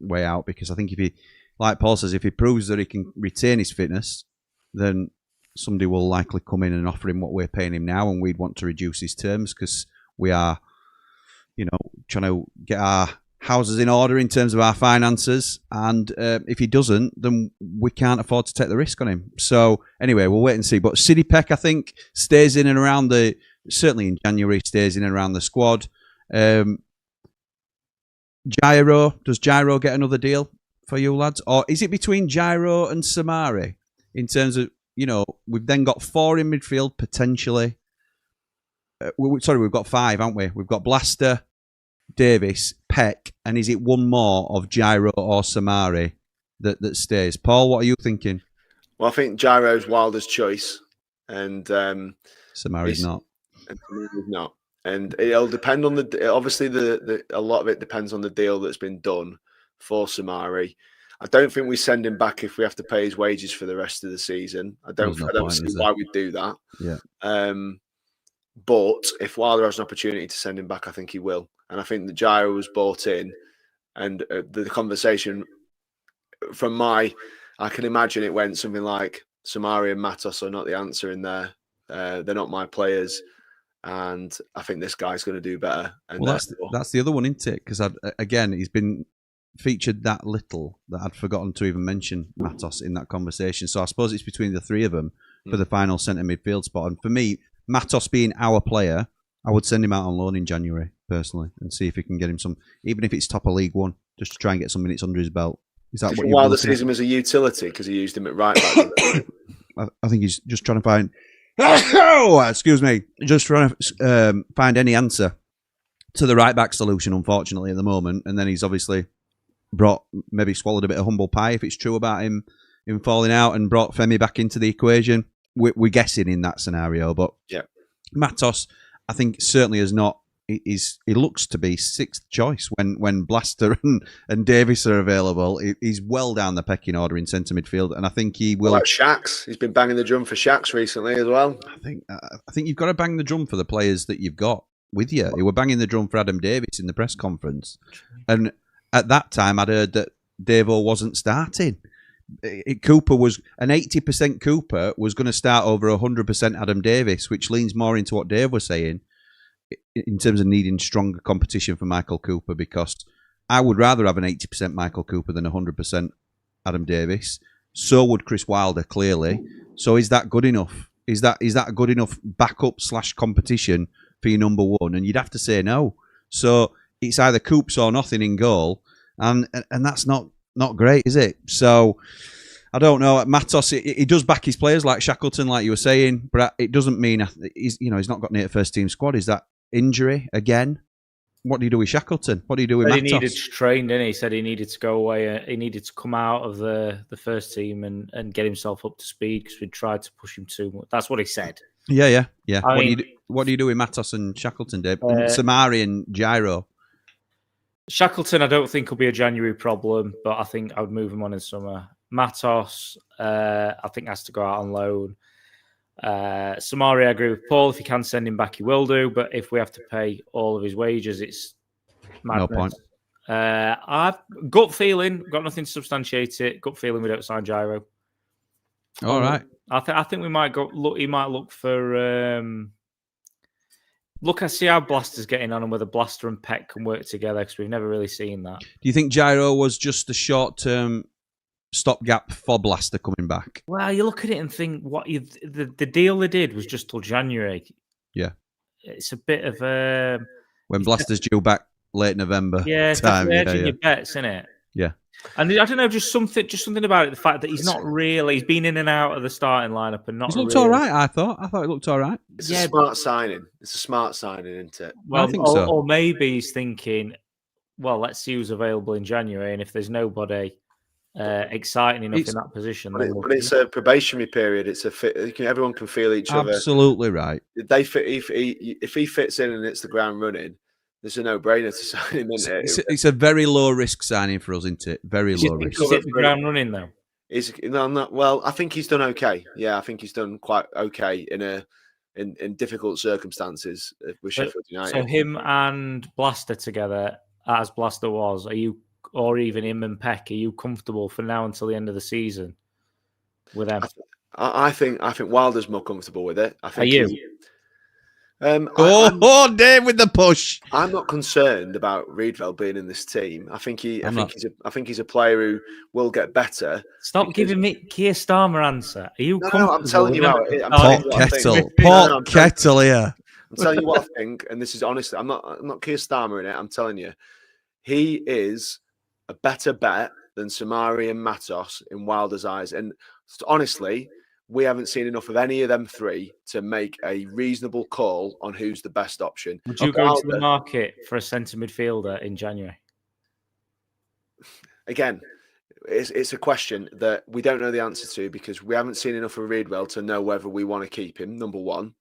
way out, because I think if he, like Paul says, if he proves that he can retain his fitness, then somebody will likely come in and offer him what we're paying him now, and we'd want to reduce his terms because we are, trying to get our houses in order in terms of our finances. And if he doesn't, then we can't afford to take the risk on him. So anyway, we'll wait and see. But Sidney Peck, I think, stays in and around certainly in January, stays in and around the squad. Gyro, does Gyro get another deal for you lads? Or is it between Gyro and Samari in terms of, we've then got 4 in midfield potentially. We've got 5, haven't we? We've got Blaster, Davis, Peck, and is it one more of Gyro or Samari that stays? Paul, what are you thinking? Well, I think Gyro's Wilder's choice, and Samari's not. And Samari's not, and it'll depend on obviously a lot of it depends on the deal that's been done for Samari. I don't think we send him back if we have to pay his wages for the rest of the season. I don't see why we'd do that. Yeah. But if Wilder has an opportunity to send him back, I think he will. And I think that Gyro was bought in, and the conversation I can imagine it went something like, Samari and Matos are not the answer in there. They're not my players, and I think this guy's going to do better. And well, that's the other one, isn't it? Because again, he's been featured that little that I'd forgotten to even mention Matos in that conversation. So I suppose it's between the three of them for the final centre midfield spot. And for me, Matos being our player, I would send him out on loan in January, personally, and see if he can get him some, even if it's top of League One, just to try and get some minutes under his belt. Is that what Wilder sees him as a utility because he used him at right back? I think he's just trying to find... Oh, excuse me. Just trying to find any answer to the right back solution, unfortunately, at the moment. And then he's obviously maybe swallowed a bit of humble pie, if it's true about him falling out, and brought Femi back into the equation. We're guessing in that scenario, but yeah, Matos, I think, certainly is not. He looks to be sixth choice when Blaster and Davis are available. He's well down the pecking order in centre midfield, and I think he will. What about Shax? He's been banging the drum for Shax recently as well. I think you've got to bang the drum for the players that you've got with you. You were banging the drum for Adam Davis in the press conference, and at that time I'd heard that Davo wasn't starting. Cooper was an 80% Cooper was going to start over 100% Adam Davis, which leans more into what Dave was saying in terms of needing stronger competition for Michael Cooper, because I would rather have an 80% Michael Cooper than 100% Adam Davis. So would Chris Wilder, clearly. So is that good enough? Is that good enough backup / competition for your number one? And you'd have to say no. So it's either Coops or nothing in goal, and that's not great, is it? So I don't know. Matos, he does back his players like Shackleton, like you were saying, but it doesn't mean he's not got near first team squad. Is that injury again? What do you do with Shackleton? What do you do with But Matos? he needed to train, didn't he? He said he needed to go away. He needed to come out of the first team and get himself up to speed because we tried to push him too much. That's what he said. Yeah. I mean, What do you do with Matos and Shackleton, Dave? Uh, Samari and Gyro. Shackleton, I don't think will be a January problem, but I think I would move him on in summer. Matos, I think has to go out on loan. Samari, I agree with Paul. If he can send him back, he will do. But if we have to pay all of his wages, it's madness. No point. I've gut feeling, got nothing to substantiate it. Gut feeling we don't sign Gyro. All right. I think we might go look. He might look for. Look, I see how Blaster's getting on and whether Blaster and Peck can work together because we've never really seen that. Do you think Gyro was just a short-term stopgap for Blaster coming back? Well, you look at it and think the deal they did was just till January. Yeah. It's a bit of a When Blaster's due back late November. yeah, it's time. definitely edging your bets, isn't it? Yeah. And I don't know, just something about it. The fact that he's not really, he's been in and out of the starting lineup and not. He's looked really, all right. I thought it looked all right. It's a smart signing. It's a smart signing, isn't it? Well, I think so. Or maybe he's thinking, well, let's see who's available in January, and if there's nobody exciting enough in that position, But, then but it's a probationary period. It's a fit. Everyone can feel each other. Absolutely right. They fit. If he fits in and it's the ground running, there's a no-brainer to sign him. Isn't it? It's a very low-risk signing for us, isn't it? Very low risk. Is it the ground running though? Well, I think he's done okay. Yeah, I think he's done quite okay in difficult circumstances with Sheffield United. So him and Blaster together, as Blaster was, are you, or even him and Peck, are you comfortable for now until the end of the season with them? I think Wilder's more comfortable with it. I think Are you? Dave with the push. I'm not concerned about Riedveld being in this team. I think he's a player who will get better. Stop giving me Keir Starmer answer. Are you? No, I'm telling you how it is. Pot kettle here. I'm telling you what I think, and this is honestly, I'm not Keir Starmer in it. I'm telling you, he is a better bet than Samari and Matos in Wilder's eyes. And honestly, we haven't seen enough of any of them three to make a reasonable call on who's the best option. Would you go into the market for a centre midfielder in January? Again, it's a question that we don't know the answer to because we haven't seen enough of Riedwell to know whether we want to keep him, number one.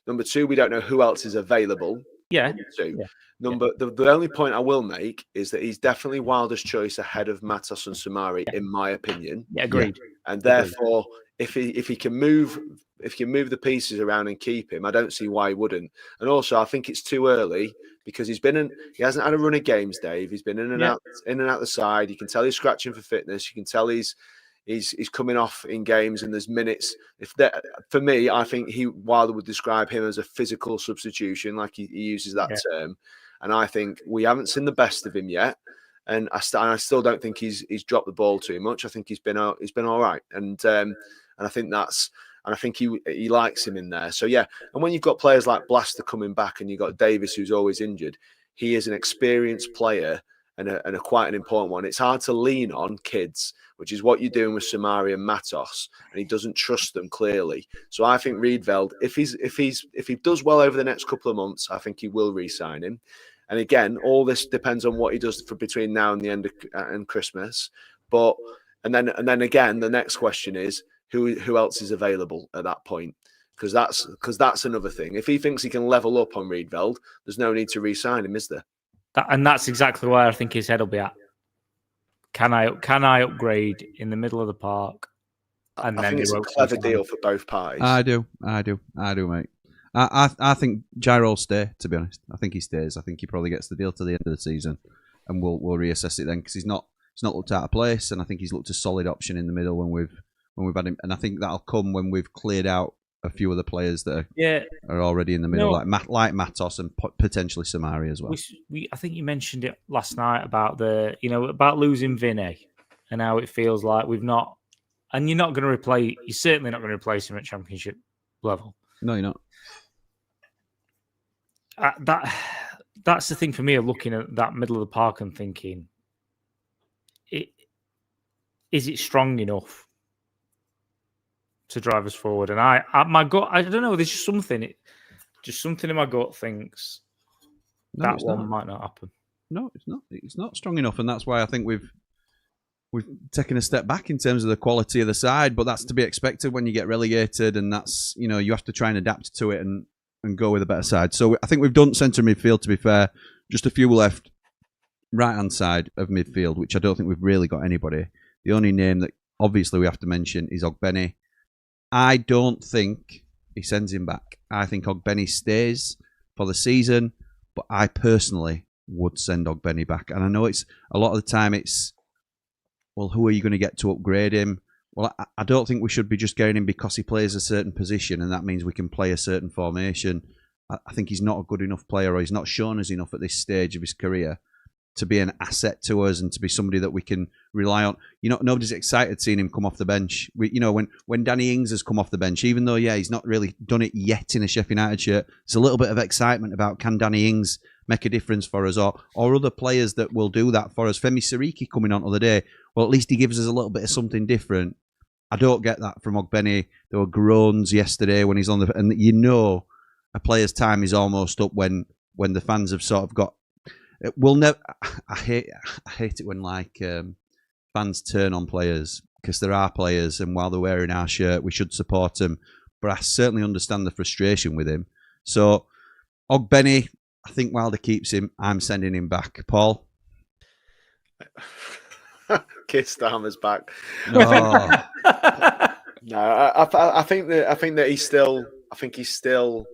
Number two, we don't know who else is available. Yeah. The only point I will make is that he's definitely Wilder's choice ahead of Matos and Samari, in my opinion. Yeah, agreed. And therefore, if he can move the pieces around and keep him, I don't see why he wouldn't. And also, I think it's too early because he hasn't had a run of games, Dave. He's been in and out the side. You can tell he's scratching for fitness. You can tell he's coming off in games and there's minutes. For me, I think Wilder would describe him as a physical substitution, like he uses that term. And I think we haven't seen the best of him yet. And I still don't think he's dropped the ball too much. I think he's been all right. And I think he likes him in there. So yeah. And when you've got players like Blaster coming back and you've got Davis who's always injured, he is an experienced player and a quite an important one. It's hard to lean on kids, which is what you're doing with Samari and Matos, and he doesn't trust them clearly. So I think Riedveld, if he does well over the next couple of months, I think he will re-sign him. And again, all this depends on what he does for between now and the end of and Christmas. And then again, the next question is who else is available at that point? Because that's another thing. If he thinks he can level up on Riedveld, there's no need to re-sign him, is there? And that's exactly where I think his head will be at. Can I upgrade in the middle of the park? And I think it's a clever deal for both parties. I do, mate. I think Gyro will stay, to be honest. I think he stays. I think he probably gets the deal to the end of the season, and we'll reassess it then because he's not looked out of place, and I think he's looked a solid option in the middle when we've had him, and I think that'll come when we've cleared out a few of the players that are already in the middle, like Matos and potentially Samari as well. I think you mentioned it last night about about losing Vinny and how it feels like we've not, and you're certainly not going to replace him at Championship level. No, you're not. That's the thing for me of looking at that middle of the park and thinking, is it strong enough to drive us forward? And my gut, I don't know. There's just something in my gut thinks No, that it's one not. might not happen. No, it's not. It's not strong enough, and that's why I think we've taken a step back in terms of the quality of the side. But that's to be expected when you get relegated, and that's you have to try and adapt to it and go with a better side. So I think we've done centre midfield. To be fair, just a few left. Right hand side of midfield, which I don't think we've really got anybody. The only name that obviously we have to mention is Ogbeni. I don't think he sends him back. I think Ogbeni stays for the season, but I personally would send Ogbeni back. And I know it's a lot of the time it's, well, who are you going to get to upgrade him? Well, I don't think we should be just getting him because he plays a certain position and that means we can play a certain formation. I think he's not a good enough player, or he's not shown us enough at this stage of his career to be an asset to us and to be somebody that we can rely on. Nobody's excited seeing him come off the bench. When Danny Ings has come off the bench, even though, he's not really done it yet in a Sheffield United shirt, there's a little bit of excitement about, can Danny Ings make a difference for us, or other players that will do that for us. Femi Siriki coming on the other day, well, at least he gives us a little bit of something different. I don't get that from Ogbeni. There were groans yesterday when he's on the... And a player's time is almost up when the fans have sort of got... We'll never. I hate it when fans turn on players, because there are players, and while they're wearing our shirt, we should support them. But I certainly understand the frustration with him. So Ogbeni, I think Wilder keeps him. I'm sending him back. Paul, Kiss the Hammers back. no, No, I think that he's still. I think he's still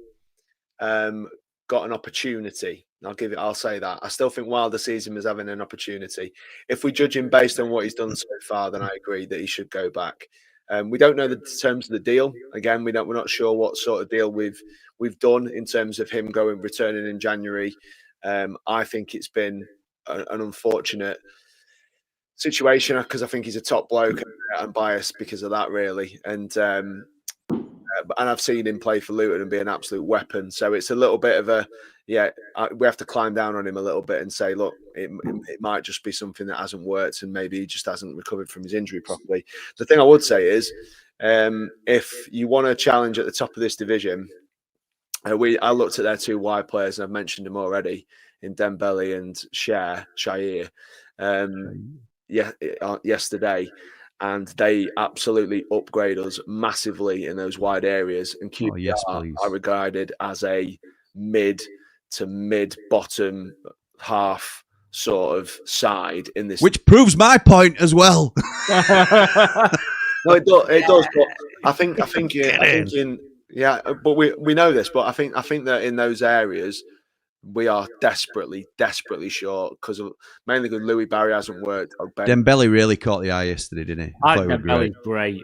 got an opportunity. I'll say that. I still think Wilder sees him as having an opportunity. If we judge him based on what he's done so far, then I agree that he should go back. We don't know the terms of the deal. Again, we're not sure what sort of deal we've done in terms of him returning in January. I think it's been an unfortunate situation, because I think he's a top bloke, and I'm biased because of that, really. And I've seen him play for Luton and be an absolute weapon. So it's a little bit of we have to climb down on him a little bit and say, look, it might just be something that hasn't worked, and maybe he just hasn't recovered from his injury properly. The thing I would say is, if you want to challenge at the top of this division, I looked at their two wide players, and I've mentioned them already, in Dembele and Shair, yesterday. And they absolutely upgrade us massively in those wide areas. And QPR are regarded as a mid to mid-bottom half sort of side in this. which proves my point as well. No, it does. But I think but we know this. But I think that in those areas, we are desperately short, mainly because Louis Barry hasn't worked. Dembele really caught the eye yesterday, didn't he? I think Dembele's great.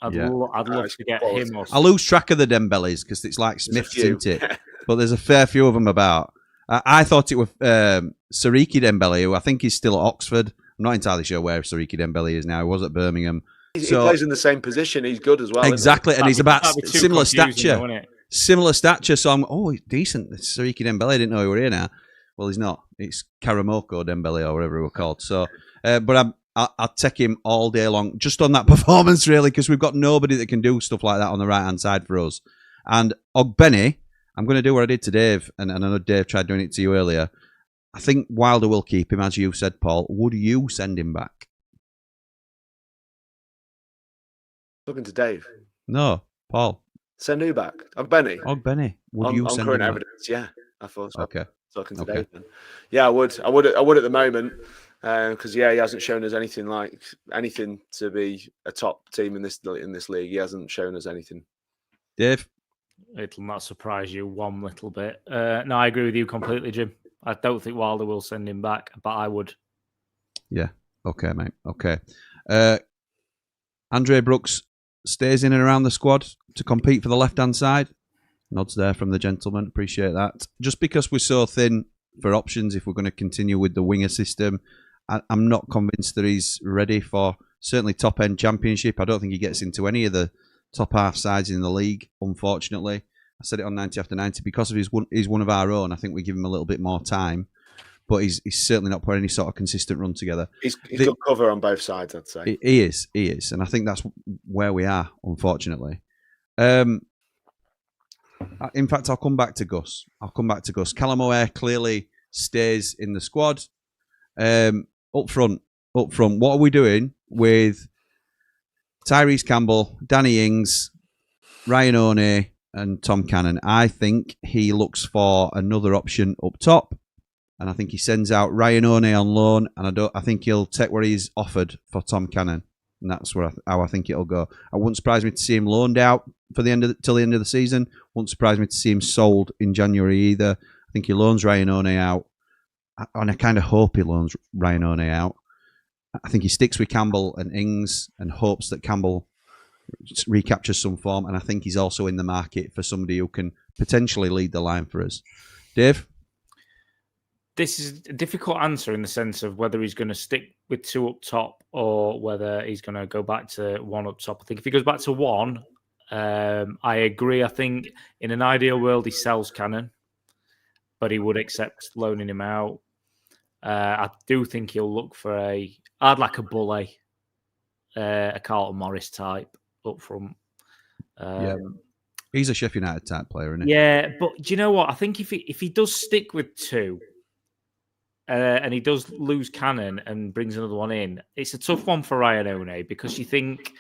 I'd love to get him. I lose track of the Dembeles because it's like Smiths, isn't it? But there's a fair few of them about. I thought it was Siriki Dembele, who I think is still at Oxford. I'm not entirely sure where Siriki Dembele is now. He was at Birmingham. He plays in the same position. He's good as well. Exactly, and he's about similar stature. Though, Similar stature, so I'm he's decent. It's Siriki Dembele. I didn't know he were here now. Well, he's not. It's Karamoko Dembele or whatever he were called. So, but I'll take him all day long, just on that performance, really, because we've got nobody that can do stuff like that on the right hand side for us. And Ogbeni, I'm going to do what I did to Dave, and I know Dave tried doing it to you earlier. I think Wilder will keep him, as you said, Paul. Would you send him back? Looking to Dave. No, Paul. Send who back? Ogbeni. Would you on send current him evidence? Yeah, I thought so. Okay. Talking to Dave. Then. Yeah, I would at the moment, because he hasn't shown us anything to be a top team in this league. He hasn't shown us anything. Dave? It'll not surprise you one little bit. No, I agree with you completely, Jim. I don't think Wilder will send him back, but I would. Yeah. Okay, mate. Okay. Andre Brooks stays in and around the squad to compete for the left-hand side. Nods there from the gentleman. Appreciate that. Just because we're so thin for options, if we're going to continue with the winger system, I'm not convinced that he's ready for certainly top-end championship. I don't think he gets into any of the top half sides in the league, unfortunately. I said it on 90 After 90. Because of he's one of our own, I think we give him a little bit more time. But he's certainly not put any sort of consistent run together. He's got cover on both sides, I'd say. He is. And I think that's where we are, unfortunately. In fact, I'll come back to Gus. Callum O'Hare clearly stays in the squad. Up front, what are we doing with Tyrese Campbell, Danny Ings, Ryan O'Neill, and Tom Cannon? I think he looks for another option up top, and I think he sends out Ryan O'Neill on loan, and I think he'll take what he's offered for Tom Cannon, and that's how I think it'll go. I wouldn't surprise me to see him loaned out for till the end of the season. Wouldn't surprise me to see him sold in January either. I think he loans Ryan O'Neill out, and I kind of hope he loans Ryan O'Neill out. I think he sticks with Campbell and Ings and hopes that Campbell recaptures some form, and I think he's also in the market for somebody who can potentially lead the line for us. Dave? This is a difficult answer in the sense of whether he's going to stick with two up top or whether he's going to go back to one up top. I think if he goes back to one, I agree. I think in an ideal world, he sells Cannon, but he would accept loaning him out. I do think he'll look for I'd like a Bully, a Carlton Morris type up front. Yeah. He's a Sheffield United type player, isn't he? Yeah, but do you know what? I think if he does stick with two, and he does lose Cannon and brings another one in, it's a tough one for Ryan O'Neill because you think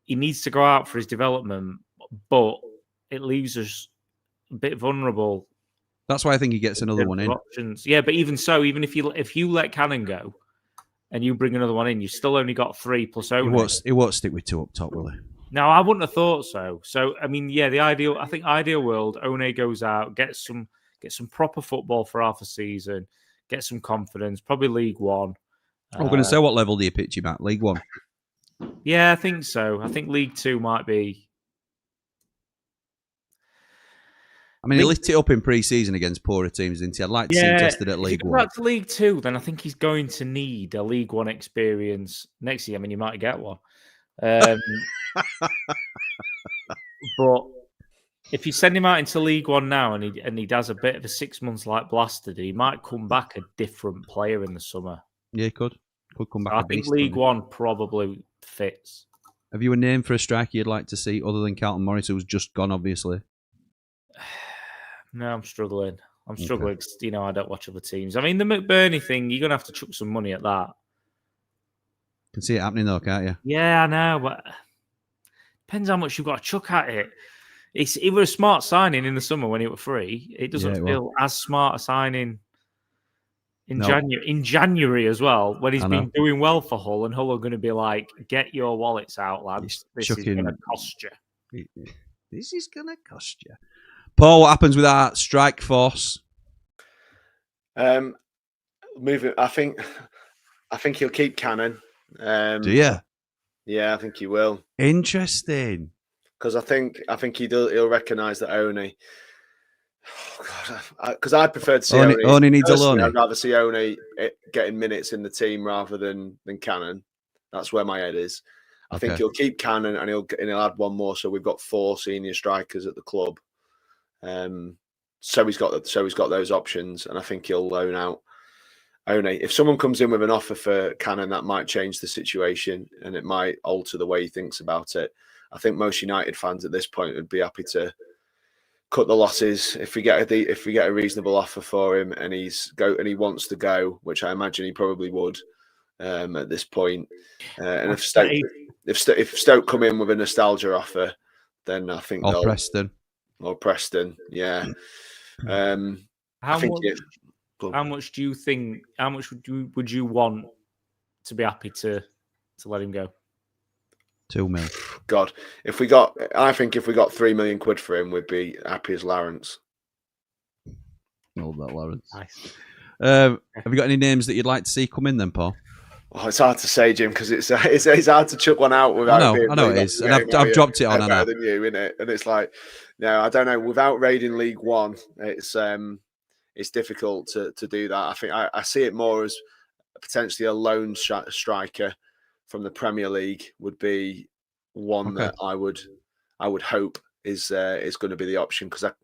he needs to go out for his development, but it leaves us a bit vulnerable. That's why I think he gets another one in. Options. Yeah, but even so, even if you let Cannon go and you bring another one in, you've still only got 3 plus O'Neill. He won't stick with two up top, will he? No, I wouldn't have thought so. So, I mean, yeah, ideal world, O'Neill goes out, gets some proper football for half a season, get some confidence, probably League One. I'm going to say, what level do you pitch him at? League One? Yeah, I think so. I think League Two might be. I mean, he lit it up in pre-season against poorer teams, didn't he? I'd like to see him tested at League One. If he goes back to League Two, then I think he's going to need a League One experience next year. I mean, you might get one. But if you send him out into League One now and he does a bit of a 6 months like Blasted, he might come back a different player in the summer. Yeah, he could come back. I think League One probably fits. Have you a name for a striker you'd like to see other than Carlton Morris, who's just gone, obviously? No, I'm struggling. Okay. You know, I don't watch other teams. I mean, the McBurney thing, you're going to have to chuck some money at that. Can see it happening though, can't you? Yeah, I know, but depends how much you've got to chuck at it. It was a smart signing in the summer when it was free. It doesn't feel as smart a signing in January as well, when he's been doing well for Hull, and Hull are going to be like, get your wallets out, lads. This is going to cost you. This is going to cost you. Paul, what happens with our strike force? Moving, I think he'll keep Cannon. Do you? Yeah, I think he will. Interesting. Because I think he'll recognise that Oni. Oh God, because I prefer to see Oni needs a loan. I'd rather see Oni getting minutes in the team rather than Cannon. That's where my head is. I think he'll keep Cannon and he'll add one more. So we've got 4 senior strikers at the club. So he's got those options, and I think he'll loan out Oni. If someone comes in with an offer for Cannon, that might change the situation and it might alter the way he thinks about it. I think most United fans at this point would be happy to cut the losses if we get a reasonable offer for him and he wants to go, which I imagine he probably would at this point. And if Stoke come in with a nostalgia offer, then I think Preston, yeah. How much do you think? How much would you want to be happy to let him go? 2 million. God, I think if we got 3 million quid for him, we'd be happy as Lawrence. All about Lawrence. Nice. Have you got any names that you'd like to see come in then, Paul? Oh, it's hard to say, Jim, because it's hard to chuck one out without. I know it is, and I've dropped it on. Better than you, innit? And it's like, no, I don't know. Without raiding League One, it's difficult to do that. I think I see it more as potentially a lone striker from the Premier League would be one that I would hope is going to be the option, because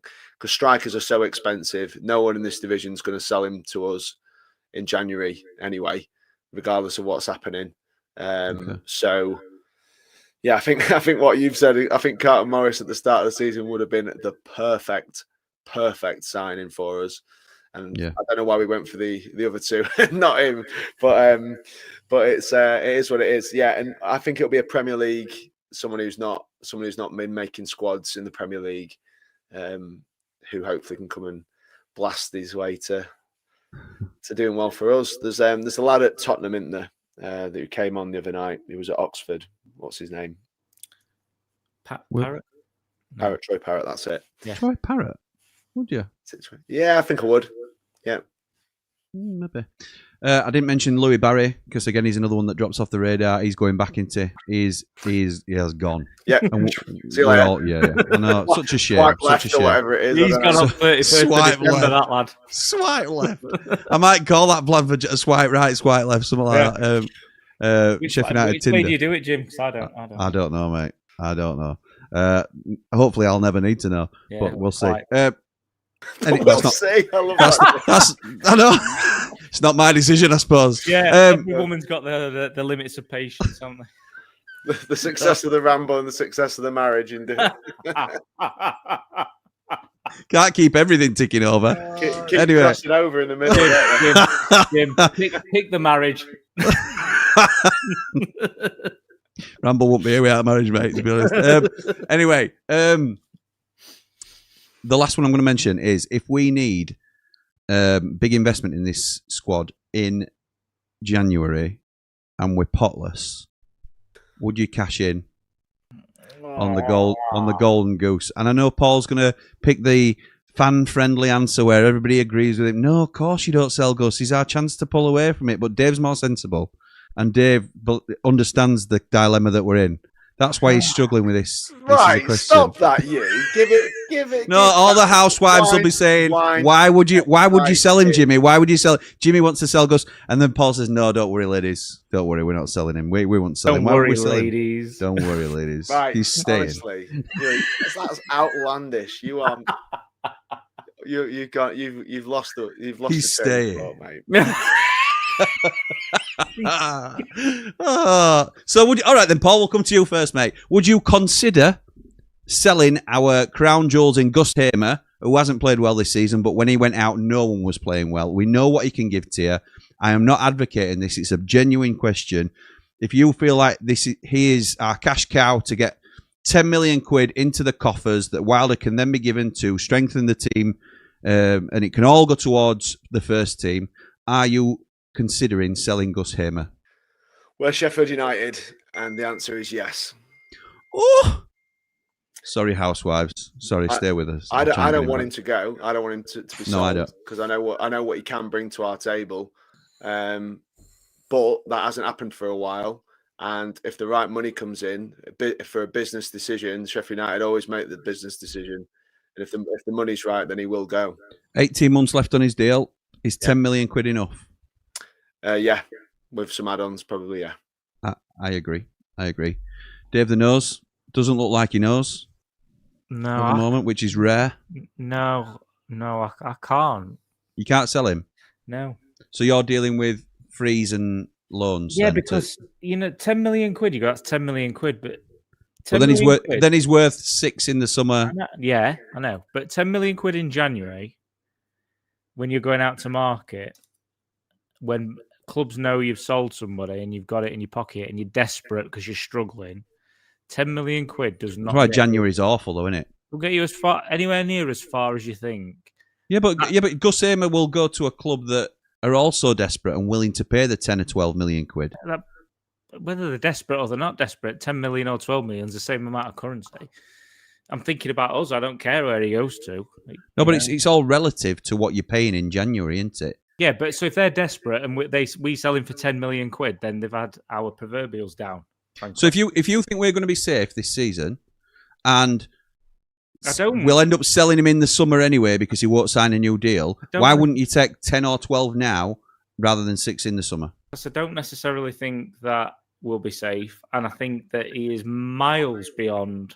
strikers are so expensive. No one in this division is going to sell him to us in January anyway, regardless of what's happening. So Yeah, I think what you've said. I think Carlton Morris at the start of the season would have been the perfect signing for us. And Yeah. I don't know why we went for the other two, not him. But it is what it is. Yeah, and I think it'll be a Premier League, someone who's not been making squads in the Premier League, who hopefully can come and blast his way to doing well for us. There's a lad at Tottenham in there who came on the other night. He was at Oxford. What's his name? Parrott? Parrott, Troy Parrott. That's it. Yeah. Troy Parrott. Would you? Yeah, I think I would. Yeah. Maybe. I didn't mention Louis Barry because again he's another one that drops off the radar. He's going back into he has gone. Yeah. And See you later. yeah. I know, such a shame. Swipe Such a left or shame. whatever it is. He's gone on 31st of Swipe December, left. that lad. Swipe left. I might call that plan for a swipe right, swipe left, something like that. Sheffield United Which way Tinder. do you do it, Jim? 'Cause I don't know, mate. I don't know. Hopefully, I'll never need to know, Yeah, but we'll see. right. We'll see. I love that. That's I know. It's not my decision, I suppose. Yeah, every woman's got the limits of patience, haven't they? The success of the Ramble and the success of the marriage. Can't keep everything ticking over. Keep Anyway. crossing over in the middle. Jim, pick the marriage. Ramble won't be here without marriage, mate, to be honest. Anyway, the last one I'm going to mention is if we need big investment in this squad in January and we're potless, would you cash in on the golden goose? And I know Paul's going to pick the fan-friendly answer where everybody agrees with him. No, of course you don't sell Gus. It's our chance to pull away from it. But Dave's more sensible, and Dave understands the dilemma that we're in. That's why he's struggling with this. Right, stop that, you. Give it. No, all the housewives will be saying, "Why would you sell him, Jimmy? Why would you sell? Jimmy wants to sell Gus." And then Paul says, "No, don't worry, ladies. Don't worry, we're not selling him. We won't sell him. Don't Why would worry, we sell him? ladies. Don't worry, ladies. Right, He's staying." honestly, that's outlandish. You are. You've lost the. He's the train of staying. thought, mate. So all right then, Paul, we'll come to you first, mate. Would you consider selling our crown jewels in Gus Hamer, who hasn't played well this season, but when he went out, no one was playing well? We know what he can give to you. I am not advocating this. It's a genuine question. If you feel like he is our cash cow to get 10 million quid into the coffers that Wilder can then be given to strengthen the team, and it can all go towards the first team, are you considering selling Gus Hamer? We're Sheffield United, and the answer is yes. Oh, sorry, housewives. Sorry, stay with us. I don't want him to go. I don't want him to be sold. No, I don't, because I know what he can bring to our table. But that hasn't happened for a while. And if the right money comes in for a business decision, Sheffield United always make the business decision. And if the money's right, then he will go. 18 months left on his deal. Is 10 million quid enough? Yeah, with some add-ons, probably. Yeah. I agree. Dave the Nose doesn't look like he knows. No, at the moment, which is rare. No, I can't. You can't sell him. No. So you're dealing with frees and loans. Yeah, because 10 million quid. You got that's 10 million quid, but then he's worth 6 in the summer. Yeah, I know. But 10 million quid in January, when you're going out to market, when clubs know you've sold somebody and you've got it in your pocket and you're desperate because you're struggling, 10 million quid does not. That's why January's awful, though, isn't it? Will get you anywhere near as far as you think. Yeah, but Gus Hamer will go to a club that are also desperate and willing to pay the 10 or 12 million quid. Whether they're desperate or they're not desperate, 10 million or 12 million is the same amount of currency. I'm thinking about us. I don't care where he goes to. No, but it's all relative to what you're paying in January, isn't it? Yeah, but so if they're desperate and we sell him for 10 million quid, then they've had our proverbials down. Frankly. So if you think we're going to be safe this season, and we'll end up selling him in the summer anyway because he won't sign a new deal, why wouldn't you take 10 or 12 now rather than 6 in the summer? I don't necessarily think that we'll be safe, and I think that he is miles beyond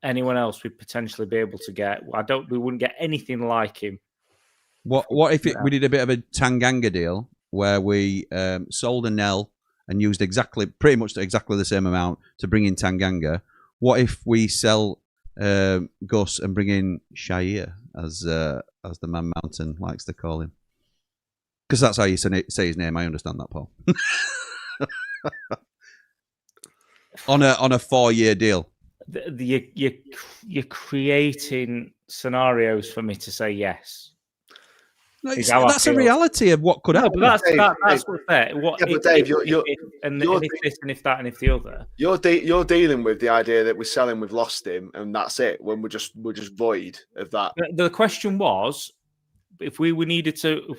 anyone else we'd potentially be able to get. We wouldn't get anything like him. What if we did a bit of a Tanganga deal where we sold a Nell and used pretty much exactly the same amount to bring in Tanganga. What if we sell Gus and bring in Shair, as the Man Mountain likes to call him? Because that's how you say his name. I understand that, Paul. on a 4-year deal. You're creating scenarios for me to say yes. No, that's a reality of what could happen. But that's what's there. What, Yeah, but Dave, if this and if that and if the other. You're dealing with the idea that we're selling, we've lost him, and that's it. When we're just void of that. The question was, if we needed to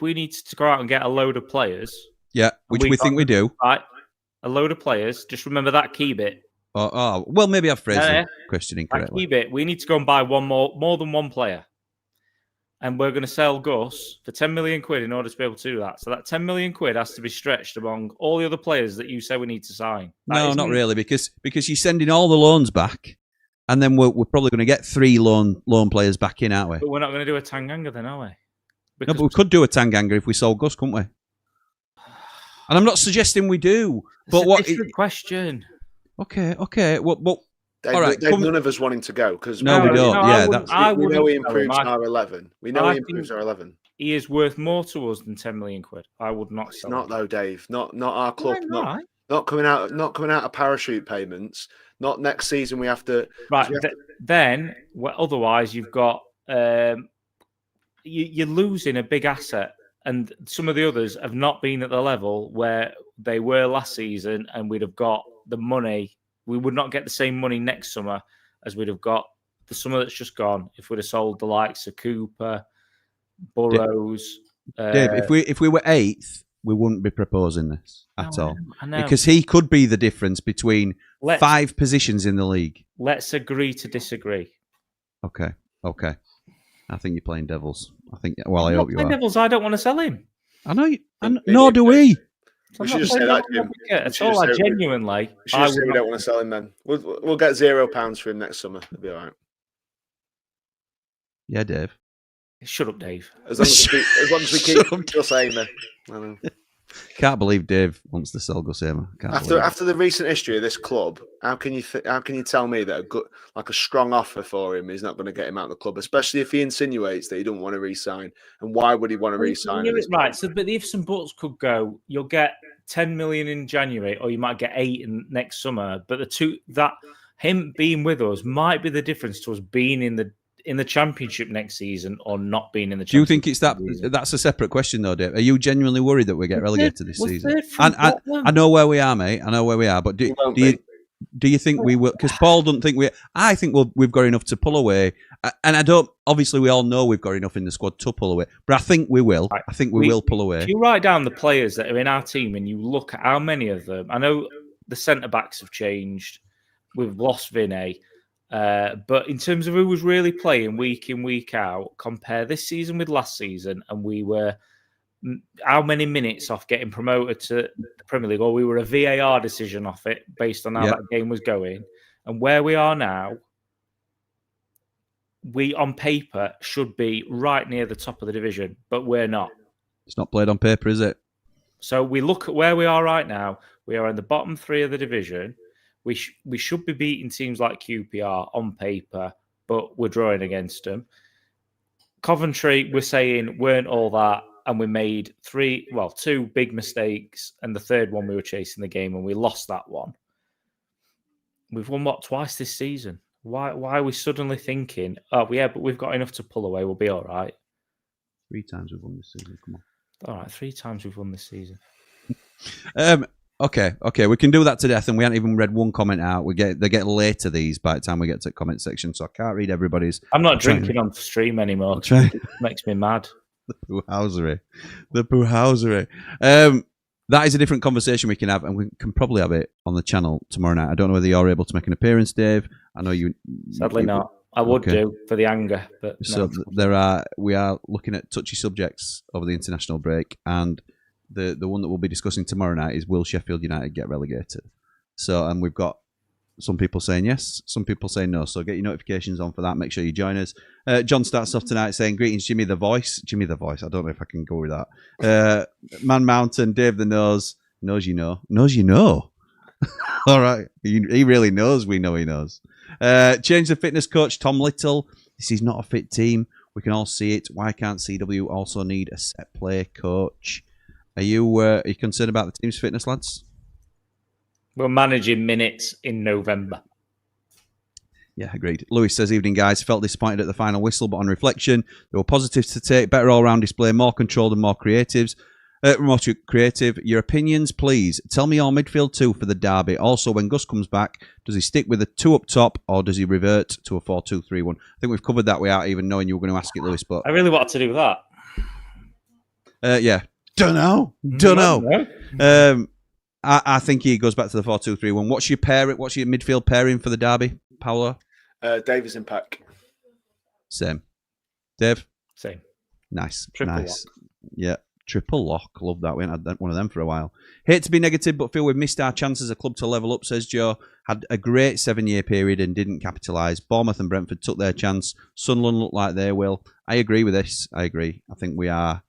go out and get a load of players. Yeah, which we think we do. Right, a load of players. Just remember that key bit. Oh, well, maybe I've phrased the question incorrectly. That key bit. We need to go and buy more than one player. And we're going to sell Gus for 10 million quid in order to be able to do that. So that 10 million quid has to be stretched among all the other players that you say we need to sign. No, not really, because you're sending all the loans back, and then we're probably going to get 3 loan players back in, aren't we? But we're not going to do a Tanganga then, are we? No, but we could do a Tanganga if we sold Gus, couldn't we? And I'm not suggesting we do. But it's a different question. Okay. Well, Dave, all right, none of us wanting to go because no, we don't. We know he improves our 11. We know he improves our 11. He is worth more to us than 10 million quid. I would not sell. Not though, Dave. Not our club. Right. Not coming out of parachute payments. Not next season. We have to. Right. Then, otherwise, you've got you're losing a big asset, and some of the others have not been at the level where they were last season, and we'd have got the money. We would not get the same money next summer as we'd have got the summer that's just gone if we'd have sold the likes of Cooper, Burrows. Dave, if we were 8th, we wouldn't be proposing this at all. I know. Because he could be the difference between 5 positions in the league. Let's agree to disagree. Okay. I think you're playing devils. I hope you are. Devils. I don't want to sell him. I know you. Nor do we. We should just say that, Jim. It's all I genuinely. We should say we don't want to sell him then. We'll get £0 for him next summer. It'll be all right. Yeah, Dave. Shut up, Dave. As long as we keep Gus Hamer. I know. Can't believe Dave wants to sell Gus Hamer. After the recent history of this club, how can you tell me that a strong offer for him is not going to get him out of the club, especially if he insinuates that he don't want to re-sign? And why would he want to re-sign? Right. So, but the ifs and buts could go. You'll get 10 million in January, or you might get 8 in next summer. But him being with us might be the difference to us being in the Championship next season or not being in the Championship. Do you think it's that's a separate question though, Dave? Are you genuinely worried that we get relegated this season? I know where we are, mate. I know where we are, but do you think we will? Because Paul doesn't think I think we've got enough to pull away, and I don't. Obviously, we all know we've got enough in the squad to pull away, but I think we will. I think we will pull away. If you write down the players that are in our team and you look at how many of them, I know the centre backs have changed. We've lost Vinay. But in terms of who was really playing week in, week out, compare this season with last season, and we were how many minutes off getting promoted to the Premier League, or we were a VAR decision off it based on how that game was going, and where we are now, we on paper should be right near the top of the division, but we're not. It's not played on paper, is it? So we look at where we are right now. We are in the bottom 3 of the division. We should be beating teams like QPR on paper, but we're drawing against them. Coventry, we're saying, weren't all that, and we made 2 big mistakes, and the third one we were chasing the game, and we lost that one. We've won, twice this season? Why are we suddenly thinking, but we've got enough to pull away, we'll be all right? 3 times we've won this season, come on. All right, 3 times we've won this season. Okay, we can do that to death, and we haven't even read one comment out. They get later these by the time we get to the comment section, so I can't read everybody's. I'm not drinking on stream anymore. It makes me mad. The Poohousery. That is a different conversation we can have, and we can probably have it on the channel tomorrow night. I don't know whether you're able to make an appearance, Dave. I know you. Sadly not. I would do for the anger, but so we are looking at touchy subjects over the international break, and the one that we'll be discussing tomorrow night is, will Sheffield United get relegated? So, and we've got some people saying yes, some people saying no. So get your notifications on for that. Make sure you join us. John starts off tonight saying, greetings, Jimmy the Voice. I don't know if I can go with that. Man Mountain, Dave the Nose, Knows you know. Knows you know. All right. He really knows. We know he knows. Change the fitness coach, Tom Little. This is not a fit team. We can all see it. Why can't CW also need a set play coach? Are you concerned about the team's fitness, lads? We're managing minutes in November. Yeah, agreed. Lewis says, evening, guys. Felt disappointed at the final whistle, but on reflection, there were positives to take. Better all-round display, more controlled and more creative. Your opinions, please. Tell me your midfield two for the derby. Also, when Gus comes back, does he stick with a two up top or does he revert to a 4-2-3-1? I think we've covered that without even knowing you were going to ask it, Lewis. But I really wanted to do that. Yeah. Don't know. I think he goes back to the 4-2-3-1. What's your midfield pairing for the derby, Paolo? Davies in pack. Same. Dave? Same. Nice. Triple nice. Lock. Yeah. Triple lock. Love that. We haven't had one of them for a while. Hate to be negative, but feel we've missed our chance as a club to level up, says Joe. Had a great 7-year period and didn't capitalise. Bournemouth and Brentford took their chance. Sunderland look like they will. I agree with this. I agree. I think we are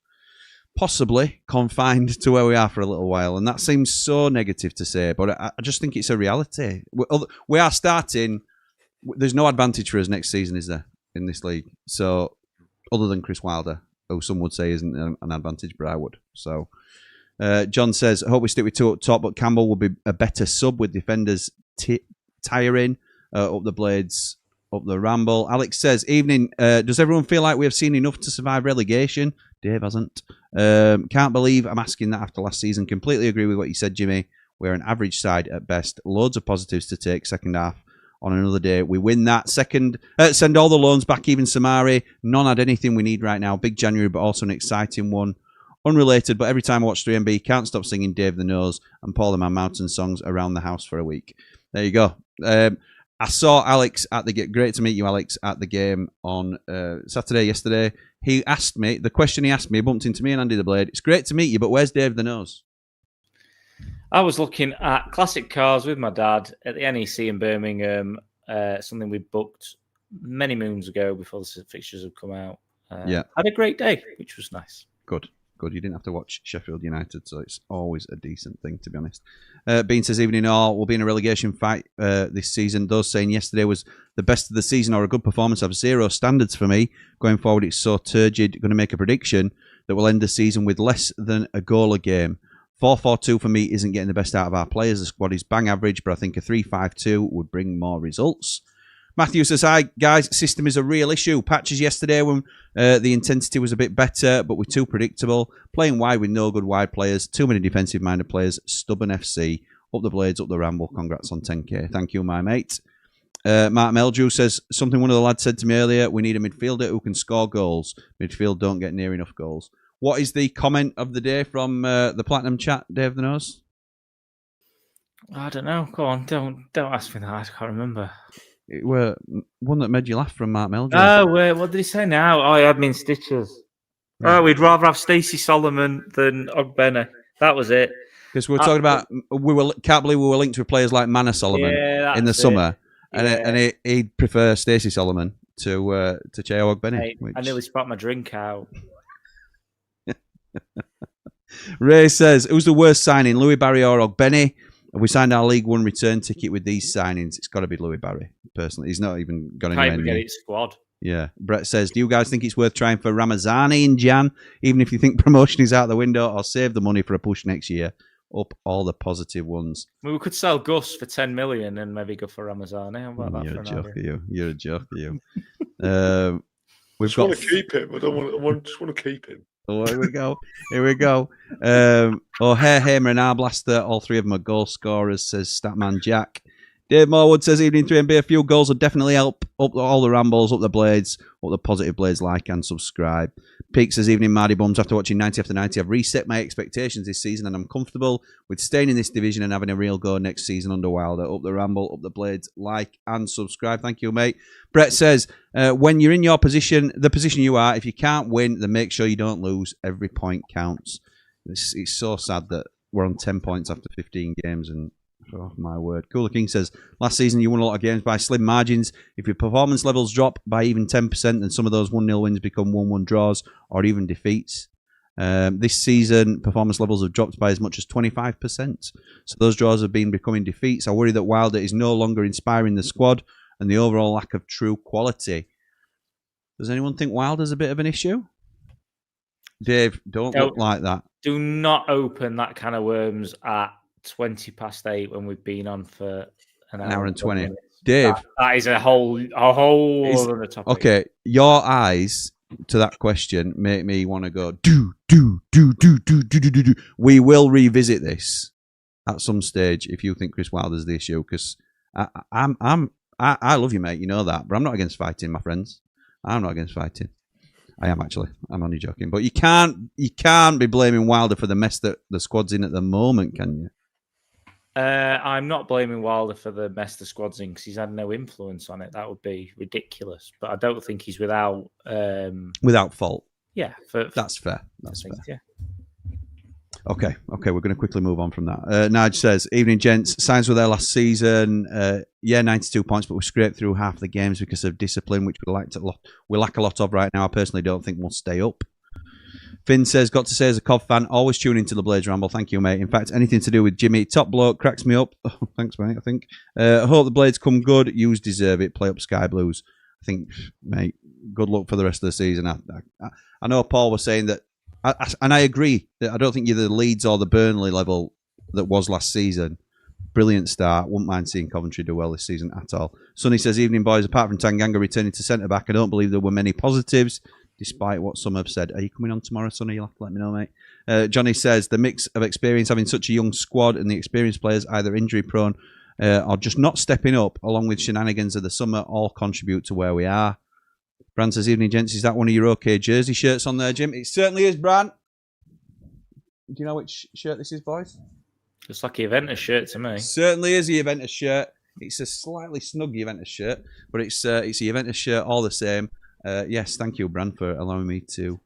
possibly confined to where we are for a little while. And that seems so negative to say, but I just think it's a reality. We are starting. There's no advantage for us next season, is there, in this league? So, other than Chris Wilder, who some would say isn't an advantage, but I would. So, John says, I hope we stick with two up top, but Campbell will be a better sub with defenders tiring up the blades, up the ramble. Alex says, evening, does everyone feel like we have seen enough to survive relegation? Dave hasn't. Can't believe I'm asking that after last season. Completely agree with what you said, Jimmy. We're an average side at best. Loads of positives to take. Second half. On another day, we win that. Second, send all the loans back, even Samari. None had anything we need right now. Big January, but also an exciting one. Unrelated, but every time I watch 3MB, can't stop singing Dave the Nose and Paul the Man Mountain songs around the house for a week. There you go. I saw Alex at the game. Great to meet you, Alex, at the game on yesterday. He asked me, the question he asked me, bumped into me and Andy the Blade. It's great to meet you, but where's Dave the Nose? I was looking at classic cars with my dad at the NEC in Birmingham, something we booked many moons ago before the fixtures had come out. Had a great day, which was nice. Good. You didn't have to watch Sheffield United, so it's always a decent thing, to be honest. Bean says, evening all, we'll be in a relegation fight this season. Those saying yesterday was the best of the season or a good performance have zero standards for me. Going forward, it's so turgid. Going to make a prediction that will end the season with less than a goal a game. 4-4-2 for me isn't getting the best out of our players. The squad is bang average, but I think a 3-5-2 would bring more results. Matthew says, hi, guys. System is a real issue. Patches yesterday when the intensity was a bit better, but we're too predictable. Playing wide with no good wide players. Too many defensive-minded players. Stubborn FC. Up the blades, up the ramble. Congrats on 10K. Thank you, my mate. Mark Meldrew says, something one of the lads said to me earlier, we need a midfielder who can score goals. Midfield don't get near enough goals. What is the comment of the day from the Platinum chat, Dave the Nose? I don't know. Go on, don't ask me that. I can't remember. It were one that made you laugh from Mark Meldrew. Oh, what did he say now? Oh, he had me in stitches. Oh, we'd rather have Stacey Solomon than Ogbene. That was it. Because we were talking about, can't believe we were linked with players like Manor Solomon in the summer, and he'd prefer Stacey Solomon to Cheo Ogbene. I nearly spat my drink out. Ray says, who's the worst signing, Louis Barry or Ogbene? Have we signed our League One return ticket with these signings? It's got to be Louis Barry, personally. He's not even got anywhere. Can't even get his squad. Yeah. Brett says, do you guys think it's worth trying for Ramazani in Jan, even if you think promotion is out the window, or save the money for a push next year? Up all the positive ones. Well, we could sell Gus for 10 million and maybe go for Ramazani. How about that? You're a joke, are you? You're a joke, are you? We've got want to keep him. I just want to keep him. Oh, here we go. Hamer and Arblaster, all three of them are goal scorers, says Statman Jack. Dave Morwood says, evening 3MB, a few goals would definitely help up all the rambles, up the blades, up the positive blades, like and subscribe. Peak says, evening Mardy Bums, after watching 90 after 90, I've reset my expectations this season and I'm comfortable with staying in this division and having a real go next season under Wilder. Up the ramble, up the blades, like and subscribe. Thank you, mate. Brett says, when you're in your position, the position you are, if you can't win, then make sure you don't lose. Every point counts. It's so sad that we're on 10 points after 15 games and oh, my word. Cooler King says, last season you won a lot of games by slim margins. If your performance levels drop by even 10%, then some of those 1-0 wins become 1-1 draws or even defeats. This season, performance levels have dropped by as much as 25%. So those draws have been becoming defeats. I worry that Wilder is no longer inspiring the squad and the overall lack of true quality. Does anyone think Wilder's a bit of an issue? Dave, don't look like that. Do not open that can of worms at 8:20 when we've been on for an hour and 20. minutes. Dave, That is a whole other topic. Okay, your eyes to that question make me want to go do. We will revisit this at some stage if you think Chris Wilder's the issue, because I love you, mate. You know that, but I'm not against fighting, my friends. I'm not against fighting. I am actually. I'm only joking. But you can't be blaming Wilder for the mess that the squad's in at the moment, can you? I'm not blaming Wilder for the mess the squad's in because he's had no influence on it. That would be ridiculous. But I don't think he's without fault. Yeah, that's fair. That's fair. Yeah. Okay, we're going to quickly move on from that. Nige says, evening, gents. Signs were there last season. 92 points, but we scraped through half the games because of discipline, which we lack a lot of right now. I personally don't think we'll stay up. Finn says, got to say, as a Cov fan, always tune into the Blades Ramble. Thank you, mate. In fact, anything to do with Jimmy, top bloke, cracks me up. Oh, thanks, mate, I think. I hope the Blades come good. Yous deserve it. Play up Sky Blues. I think, mate, good luck for the rest of the season. I know Paul was saying that, and I agree, that I don't think you're the Leeds or the Burnley level that was last season. Brilliant start. Wouldn't mind seeing Coventry do well this season at all. Sonny says, evening, boys. Apart from Tanganga returning to centre-back, I don't believe there were many positives, despite what some have said. Are you coming on tomorrow, Sonny? You'll have to let me know, mate. Johnny says, the mix of experience, having such a young squad and the experienced players either injury-prone or just not stepping up, along with shenanigans of the summer, all contribute to where we are. Bran says, evening, gents. Is that one of your OK Jersey shirts on there, Jim? It certainly is, Bran. Do you know which shirt this is, boys? Looks like a Juventus shirt to me. Certainly is a Juventus shirt. It's a slightly snug Juventus shirt, but it's a Juventus shirt all the same. Yes, thank you, Bran, for allowing me to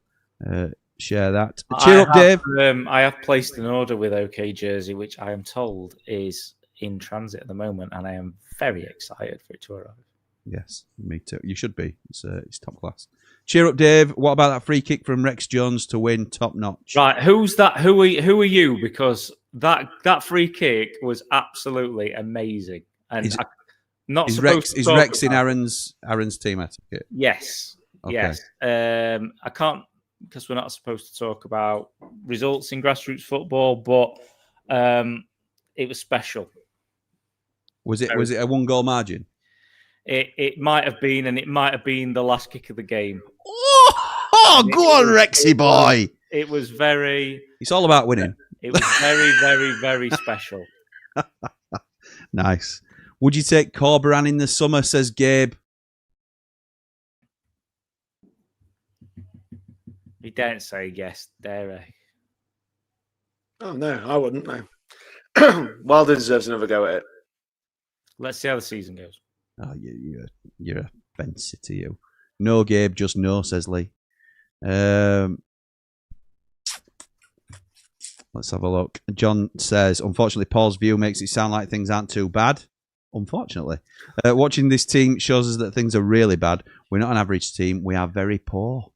share that. Cheer up, Dave. I have placed an order with OK Jersey, which I am told is in transit at the moment, and I am very excited for it to arrive. Yes, me too. You should be. It's top class. Cheer up, Dave. What about that free kick from Rex Jones to win? Top notch. Right, who's that? Who are you? Because that free kick was absolutely amazing. And is Rex in Aaron's team? I take it. Yes. Okay. Yes. I can't, because we're not supposed to talk about results in grassroots football, but it was special. Was it a 1-goal margin? It might have been, and it might have been the last kick of the game. Oh, go on, Rexy boy. It was very... It's all about winning. It was very, very, very special. Nice. Would you take Corberan in the summer, says Gabe? He daren't say yes, dare he? Oh, no, I wouldn't, no. Wilder deserves another go at it. Let's see how the season goes. Oh, you're a fence city, you. No, Gabe, just no, says Lee. Let's have a look. John says, unfortunately, Paul's view makes it sound like things aren't too bad. Unfortunately. Watching this team shows us that things are really bad. We're not an average team. We are very poor.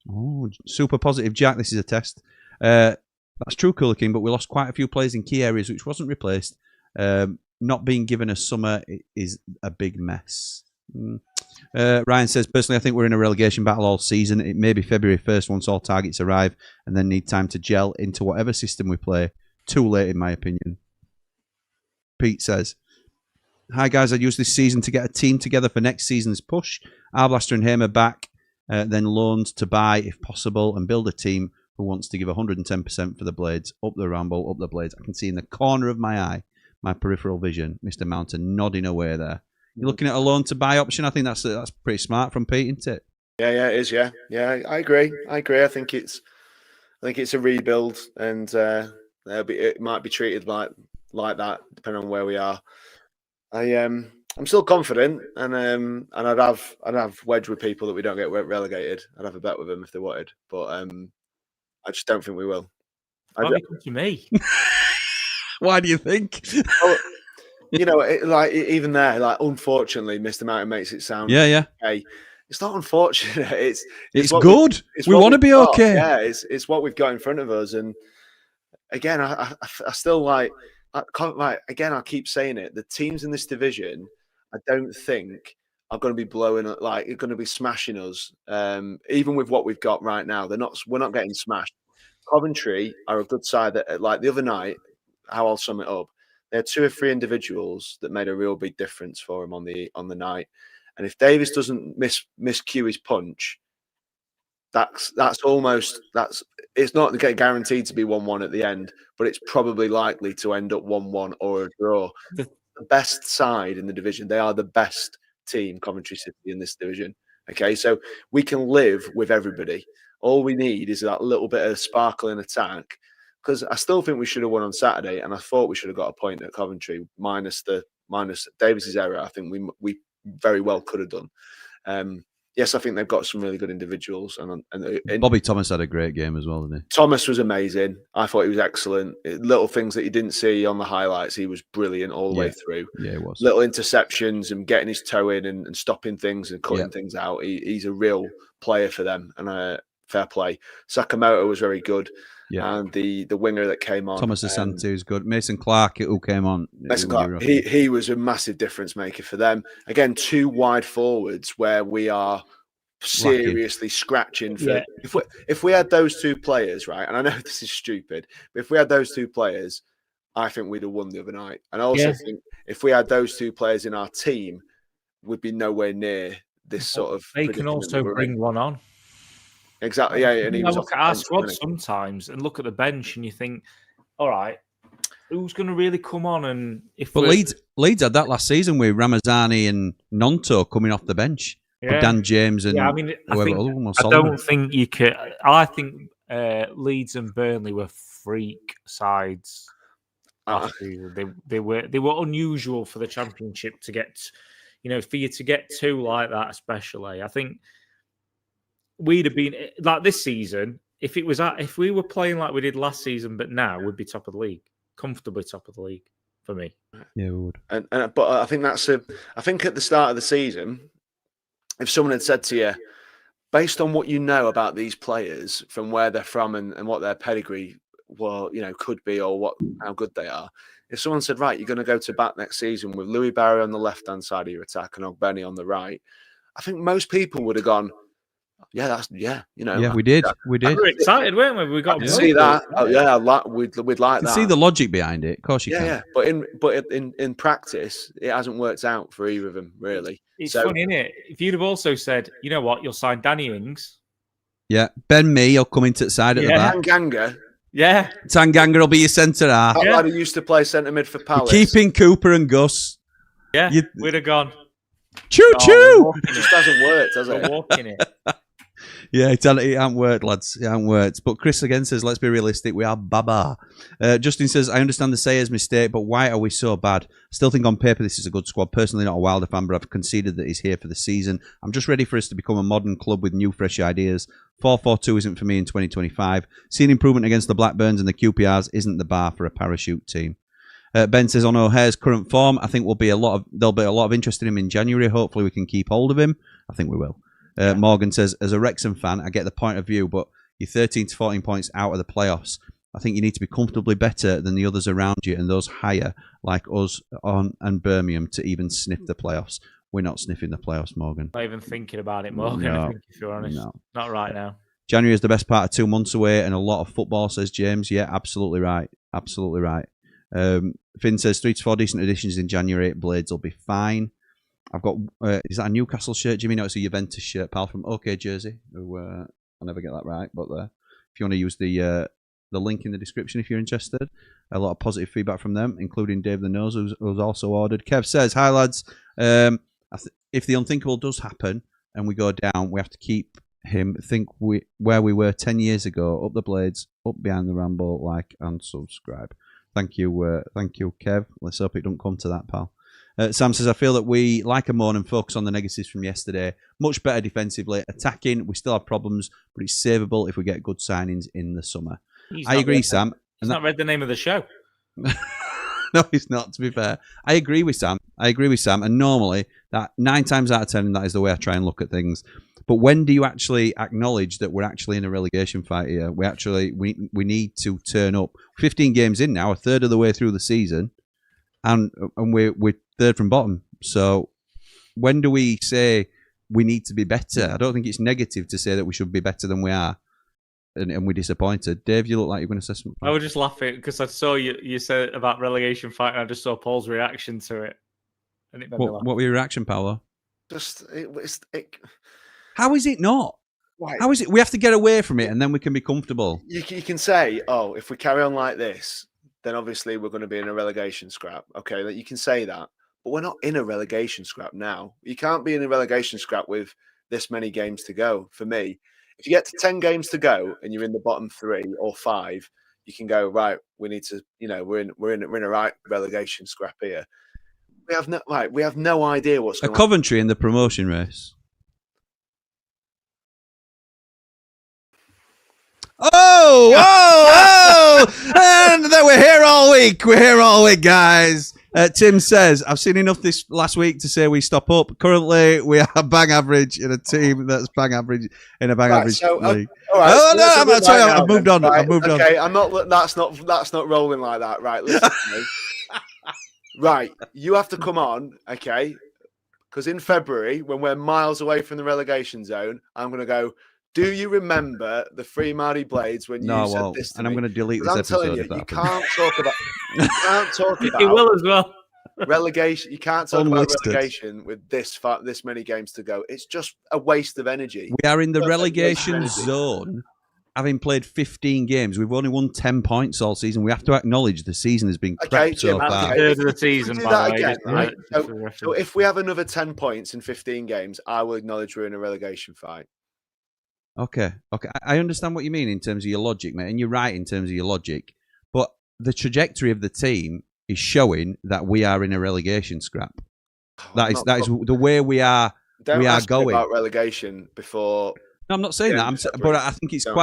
Oh, super positive, Jack. This is a test. That's true, Cooler King, but we lost quite a few players in key areas, which wasn't replaced. Not being given a summer is a big mess. Ryan says, personally, I think we're in a relegation battle all season. It may be February 1st once all targets arrive and then need time to gel into whatever system we play. Too late, in my opinion. Pete says, hi, guys. I'd use this season to get a team together for next season's push. Arblaster and Hamer back, then loaned to buy if possible, and build a team who wants to give 110% for the Blades. Up the Ramble, up the Blades. I can see in the corner of my eye, my peripheral vision, Mr. Mountain nodding away there. You're looking at a loan to buy option. I think that's pretty smart from Pete, isn't it? Yeah, it is. Yeah, I agree. I think it's a rebuild, and it might be treated like that depending on where we are. I'm still confident, and I'd have wedge with people that we don't get relegated. I'd have a bet with them if they wanted, but I just don't think we will. Why come to me? Why do you think? Well, you know, even there, unfortunately, Mr. Mountain makes it sound okay. It's not unfortunate. It's what good. We what want to we've be got. okay. Yeah, it's what we've got in front of us. And again, I still like again, I keep saying it. The teams in this division, I don't think are going to be blowing up, like are going to be smashing us. Even with what we've got right now, we're not getting smashed. Coventry are a good side that, like the other night, how I'll sum it up. There are 2 or 3 individuals that made a real big difference for him on the night. And if Davis doesn't miscue his punch, it's not guaranteed to be 1-1 at the end, but it's probably likely to end up 1-1 or a draw. The best side in the division, they are the best team, Coventry City, in this division. Okay, so we can live with everybody. All we need is that little bit of sparkle in attack. Because I still think we should have won on Saturday, and I thought we should have got a point at Coventry minus Davis's error. I think we very well could have done. Yes, I think they've got some really good individuals, and Bobby Thomas had a great game as well, didn't he? Thomas was amazing. I thought he was excellent. Little things that you didn't see on the highlights, he was brilliant all the way through. Yeah, he was. Little interceptions and getting his toe in and stopping things and cutting things out. He's a real player for them, and fair play. Sakamoto was very good. Yeah. And the winger that came on, Thomas Asante is good. Mason Clark, who came on. Mason Clark, he was a massive difference maker for them. Again, 2 wide forwards where we are seriously scratching for. If we had those 2 players, right, and I know this is stupid, but if we had those 2 players, I think we'd have won the other night. And I also think if we had those 2 players in our team, we'd be nowhere near this sort of. They can also bring one on. Exactly, yeah. And I look at our squad sometimes and look at the bench, and you think, all right, who's going to really come on? And Leeds had that last season with Ramazani and Nonto coming off the bench. Yeah. Dan James and I don't think you could. I think Leeds and Burnley were freak sides last season. They were unusual for the Championship to get. For you to get 2 like that, especially, I think. We'd have been like this season if we were playing like we did last season, but now we'd be top of the league, comfortably top of the league for me. Yeah, we would. But I think I think at the start of the season, if someone had said to you, based on what you know about these players from where they're from and what their pedigree, could be or how good they are, if someone said, right, you're going to go to bat next season with Louis Barry on the left hand side of your attack and Ogbeni on the right, I think most people would have gone. Yeah, we did. We were excited, weren't we? We got to see that. We'd like that. See the logic behind it. Of course, you can. Yeah. But in practice, it hasn't worked out for either of them, really. It's funny, isn't it? If you'd have also said, you know what, you'll sign Danny Ings. Yeah, Ben Mee, you'll come into the side at the back. Tanganga. Yeah, Tanganga will be your centre half. That lad who used to play centre mid for Palace. You're keeping Cooper and Gus. Yeah, we'd have gone. Choo choo. It just hasn't worked, has it? We're walking it. Yeah, it hasn't worked, lads. It hasn't worked. But Chris again says, let's be realistic. We are baba. Justin says, I understand the Sayers mistake, but why are we so bad? Still think on paper this is a good squad. Personally, not a Wilder fan, but I've conceded that he's here for the season. I'm just ready for us to become a modern club with new, fresh ideas. 4-4-2 isn't for me in 2025. Seeing improvement against the Blackburns and the QPRs isn't the bar for a parachute team. Ben says, on O'Hare's current form, I think there'll be a lot of interest in him in January. Hopefully we can keep hold of him. I think we will. Morgan says, as a Wrexham fan, I get the point of view, but you're 13 to 14 points out of the playoffs. I think you need to be comfortably better than the others around you and those higher, like us and Birmingham, to even sniff the playoffs. We're not sniffing the playoffs, Morgan. Not even thinking about it, Morgan, I think, if you're honest. No. Not right now. January is the best part of 2 months away and a lot of football, says James. Yeah, absolutely right. Absolutely right. Finn says 3 to 4 decent additions in January. Blades will be fine. I've got, is that a Newcastle shirt, Jimmy? No, it's a Juventus shirt, pal, from OK Jersey. Who, I never get that right, but if you want to use the link in the description if you're interested. A lot of positive feedback from them, including Dave the Nose, who's also ordered. Kev says, hi lads, if the unthinkable does happen and we go down, we have to keep him, where we were 10 years ago, up the Blades, up behind the Ramble, like and subscribe. Thank you, Kev. Let's hope it don't come to that, pal. Sam says, I feel that we like a moan and focus on the negatives from yesterday. Much better defensively. Attacking, we still have problems, but it's savable if we get good signings in the summer. I agree, Sam. He's not read the name of the show. No, it's not, to be fair. I agree with Sam. And normally, that 9 times out of 10, that is the way I try and look at things. But when do you actually acknowledge that we're actually in a relegation fight here? We need to turn up. 15 games in now, a third of the way through the season, and we're third from bottom. So when do we say we need to be better? I don't think it's negative to say that we should be better than we are, and we're disappointed. Dave, you look like you're going to say something. I was just laughing because I saw you said about relegation fight, and I just saw Paul's reaction to it, and it made me laugh. What were your reaction, Paolo? How How is it not? Right. How is it? We have to get away from it, and then we can be comfortable. You can say, oh, if we carry on like this, then obviously we're going to be in a relegation scrap. Okay, that you can say that, but we're not in a relegation scrap now. You can't be in a relegation scrap with this many games to go. For me, if you get to 10 games to go and you're in the bottom 3 or 5, you can go, right, we need to, we're in a right relegation scrap here. We have no idea what's going on. Coventry in the promotion race. Oh! And then we're here all week. Guys. Tim says, I've seen enough this last week to say we stop up. Currently, we are bang average in a team that's bang average in a bang average league. All right, oh, no, I'm not sorry. I've moved on. Right, I've moved on. Okay, that's not rolling like that. Right, listen to me. Right, you have to come on, okay? Because in February, when we're miles away from the relegation zone, I'm going to go, do you remember the 3 Mardy Blades when you said this to and me? I'm going to delete this I'm episode. telling you, you can't talk about It will as well. relegation. You can't talk about Unlisted. relegation with this many games to go. It's just a waste of energy. We are in the Just a waste of relegation energy. zone, having played 15 games. We've only won 10 points all season. We have to acknowledge the season has been crap Okay, so Jim, far. okay. Third of the If we season, do by that the way. again, just right? for So reference. if we have another 10 points in 15 games, I will acknowledge we're in a relegation fight. Okay. I understand what you mean in terms of your logic, mate, and you're right in terms of your logic. But the trajectory of the team is showing that we are in a relegation scrap. That is the way we are. Don't we are ask me going. about relegation before. No, I'm not saying Yeah, that. But I think it's Don't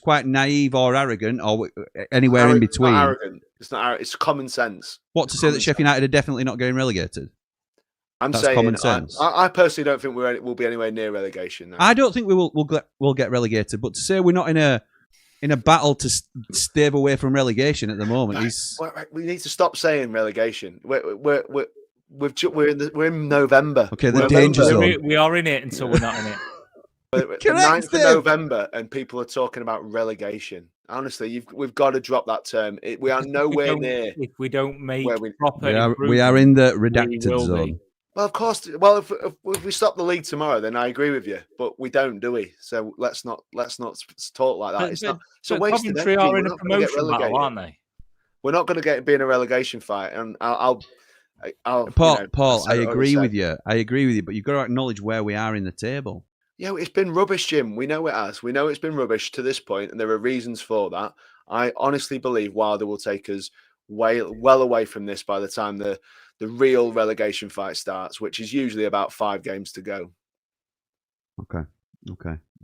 quite naive or arrogant or anywhere in between. It's not arrogant. It's not arrogant. It's common sense. What to say that Sheffield United are definitely not getting relegated? That's saying common sense. I personally don't think we'll be anywhere near relegation. No. I don't think we'll get relegated. But to say we're not in a battle to stave away from relegation at the moment is. We need to stop saying relegation. We're in November. Okay, the We're danger November. zone. We are in it until we're not in it. The Correct, 9th of Dave. November, and people are talking about relegation. Honestly, we've got to drop that term. We are nowhere near. If we don't make where proper We are in the we redacted will zone. be. Well, of course. Well, if we stop the league tomorrow, then I agree with you. But we don't, do we? So let's not talk like that. It's a waste of Coventry energy. are in We're a not gonna get promotion battle, relegated. aren't they? We're not going to be in a relegation fight. And I'll Paul, I said it agree already with you. But you've got to acknowledge where we are in the table. Yeah, it's been rubbish, Jim. We know it has. We know it's been rubbish to this point, and there are reasons for that. I honestly believe Wilder will take us well away from this by the time the real relegation fight starts, which is usually about 5 games to go. Okay.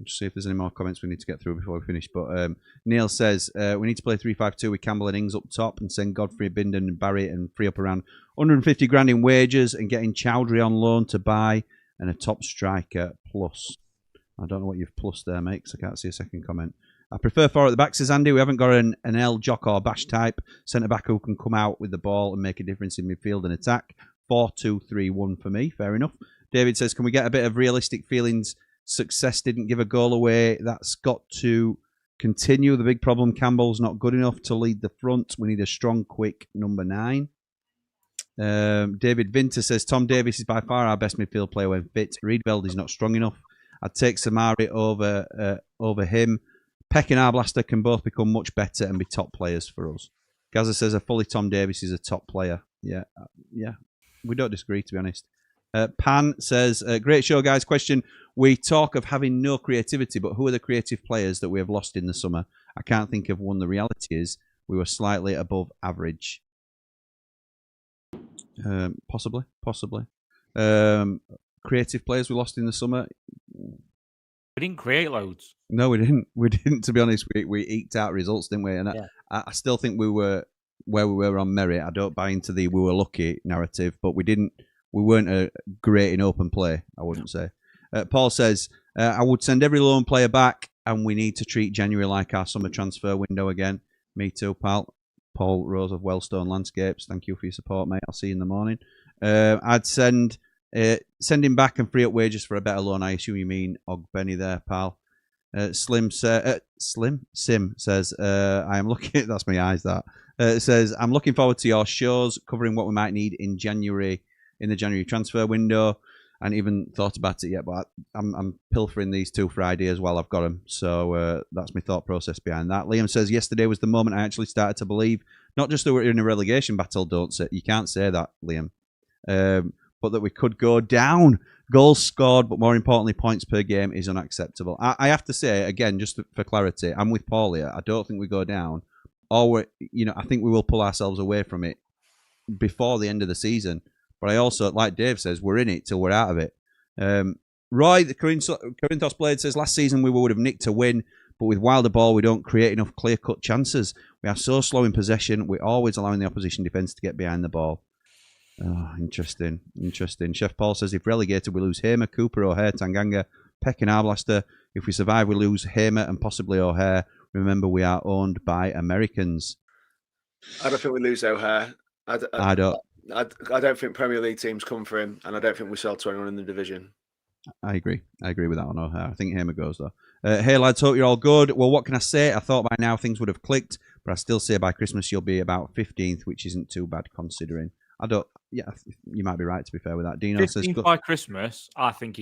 Just see if there's any more comments we need to get through before we finish. But Neil says we need to play 3-5-2 with Campbell and Ings up top and send Godfrey, Binden and Barry and free up around 150 grand in wages and getting Chowdhury on loan to buy and a top striker plus. I don't know what you've plus there, mate, because I can't see a second comment. I prefer 4 at the back, says Andy. We haven't got an L, Jock or Bash type centre-back who can come out with the ball and make a difference in midfield and attack. 4-2-3-1 for me. Fair enough. David says, can we get a bit of realistic feelings? Success didn't give a goal away. That's got to continue. The big problem, Campbell's not good enough to lead the front. We need a strong, quick number 9. David Vinter says, Tom Davies is by far our best midfield player when fit. Riedveld is not strong enough. I'd take Samari over him. Peck and Arblaster can both become much better and be top players for us. Gaza says a fully Tom Davies is a top player. Yeah. We don't disagree, to be honest. Pan says, great show, guys. Question, we talk of having no creativity, but who are the creative players that we have lost in the summer? I can't think of one. The reality is we were slightly above average. Possibly. Creative players we lost in the summer. We didn't create loads. No, we didn't. To be honest, we eked out results, didn't we? And I still think we were where we were on merit. I don't buy into the we were lucky narrative, but we weren't great in open play, I wouldn't say. Paul says, I would send every loan player back, and we need to treat January like our summer transfer window again. Me too, pal. Paul Rose of Wellstone Landscapes. Thank you for your support, mate. I'll see you in the morning. I'd send him back and free up wages for a better loan. I assume you mean Ogbenny there, pal. Slim Sim says, I am looking. That's my eyes. That it says, I'm looking forward to your shows covering what we might need in January, in the January transfer window. I haven't even thought about it yet, but I'm pilfering these two for ideas while I've got them. So that's my thought process behind that. Liam says, yesterday was the moment I actually started to believe, not just that we're in a relegation battle, you can't say that, Liam, but that we could go down. Goals scored, but more importantly, points per game is unacceptable. I have to say, again, just for clarity, I'm with Paul here. I don't think we go down, or I think we will pull ourselves away from it before the end of the season. But I also, like Dave says, we're in it till we're out of it. Roy, the Corinthos Blade says, last season we would have nicked a win, but with wilder ball, we don't create enough clear-cut chances. We are so slow in possession, we're always allowing the opposition defence to get behind the ball. Oh, interesting. Chef Paul says, if relegated, we lose Hamer, Cooper, O'Hare, Tanganga, Peck and Arblaster. If we survive, we lose Hamer and possibly O'Hare. Remember, we are owned by Americans. I don't think we lose O'Hare. I don't. I don't think Premier League teams come for him, and I don't think we sell to anyone in the division. I agree with that one. I think Hamer goes though. Hey lads, hope you're all good. Well, what can I say? I thought by now things would have clicked, but I still say by Christmas you'll be about 15th, which isn't too bad considering. Yeah, you might be right to be fair with that. Dino 15th says by Christmas, I think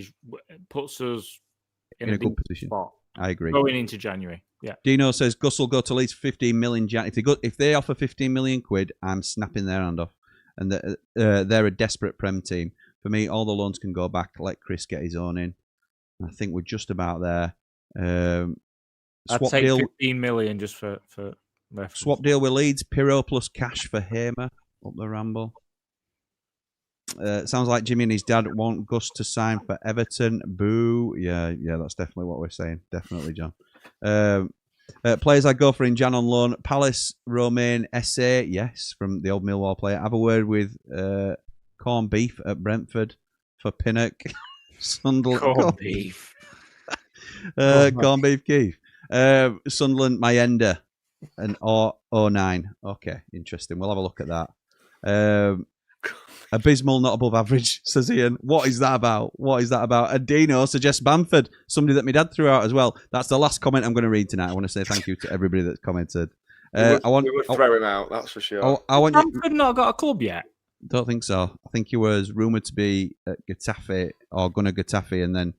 puts us in a good position. Spot. I agree. Going into January, yeah. Dino says Gus will go to Leeds for 15 million. If they offer 15 million quid, I'm snapping their hand off. And they're a desperate Prem team. For me, all the loans can go back. Let Chris get his own in. I think we're just about there. I'd take 15 million just for reference. Swap deal with Leeds. Pirro plus cash for Hamer up the Ramble. Sounds like Jimmy and his dad want Gus to sign for Everton. Boo. Yeah, that's definitely what we're saying. Definitely, John. Players I go for in Jan on loan. Palace, Romain, SA, yes, from the old Millwall player. Have a word with Corn Beef at Brentford for Pinnock. Sunderland. Corn Beef. Corn Beef Keith. Sunderland, Mayenda and 09. Okay, interesting. We'll have a look at that. Abysmal, not above average, says Ian. What is that about? And Dino suggests Bamford, somebody that my dad threw out as well. That's the last comment I'm going to read tonight. I want to say thank you to everybody that's commented. We would throw him out, that's for sure. Bamford not got a club yet? Don't think so. I think he was rumoured to be at Getafe or going to Getafe and then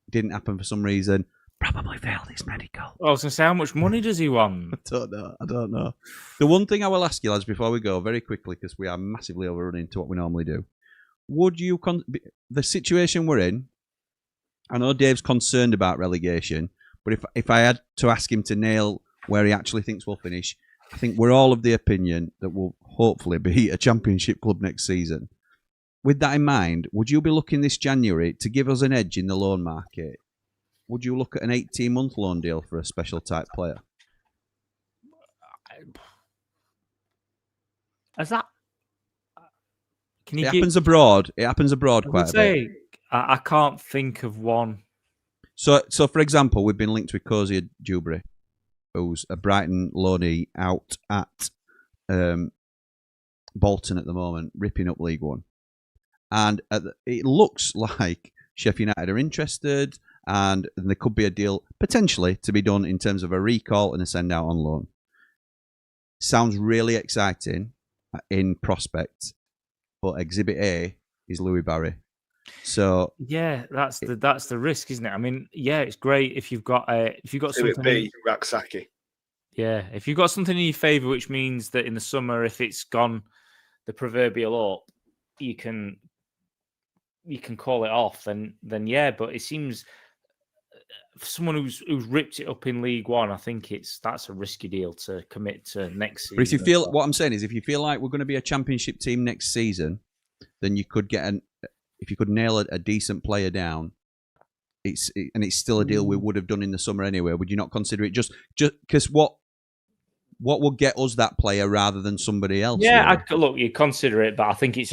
didn't happen for some reason. Probably failed his medical. I was going to say, how much money does he want? I don't know. The one thing I will ask you, lads, before we go, very quickly, because we are massively overrunning to what we normally do. Would you... the situation we're in, I know Dave's concerned about relegation, but if I had to ask him to nail where he actually thinks we'll finish, I think we're all of the opinion that we'll hopefully be a championship club next season. With that in mind, would you be looking this January to give us an edge in the loan market? Would you look at an 18-month loan deal for a special type player? Is that? It happens abroad. It happens abroad quite a bit. I can't think of one. So for example, we've been linked with Cozier Dewberry, who's a Brighton loanee out at Bolton at the moment, ripping up League One. And it looks like Sheffield United are interested, and there could be a deal potentially to be done in terms of a recall and a send out on loan. Sounds really exciting in prospect, but Exhibit A is Louis Barry. So yeah, that's the risk, isn't it? I mean, yeah, it's great if you've got something. B, Raksaki. Yeah, if you've got something in your favour, which means that in the summer, if it's gone the proverbial up, you can call it off. Then yeah, but it seems for someone who's ripped it up in League One, I think that's a risky deal to commit to next season. But if you feel, what I'm saying is, if you feel like we're going to be a championship team next season, then you could get if you could nail a decent player down, it's still a deal we would have done in the summer anyway. Would you not consider it just because what What would get us that player rather than somebody else? Yeah, really? look, you consider it, but I think it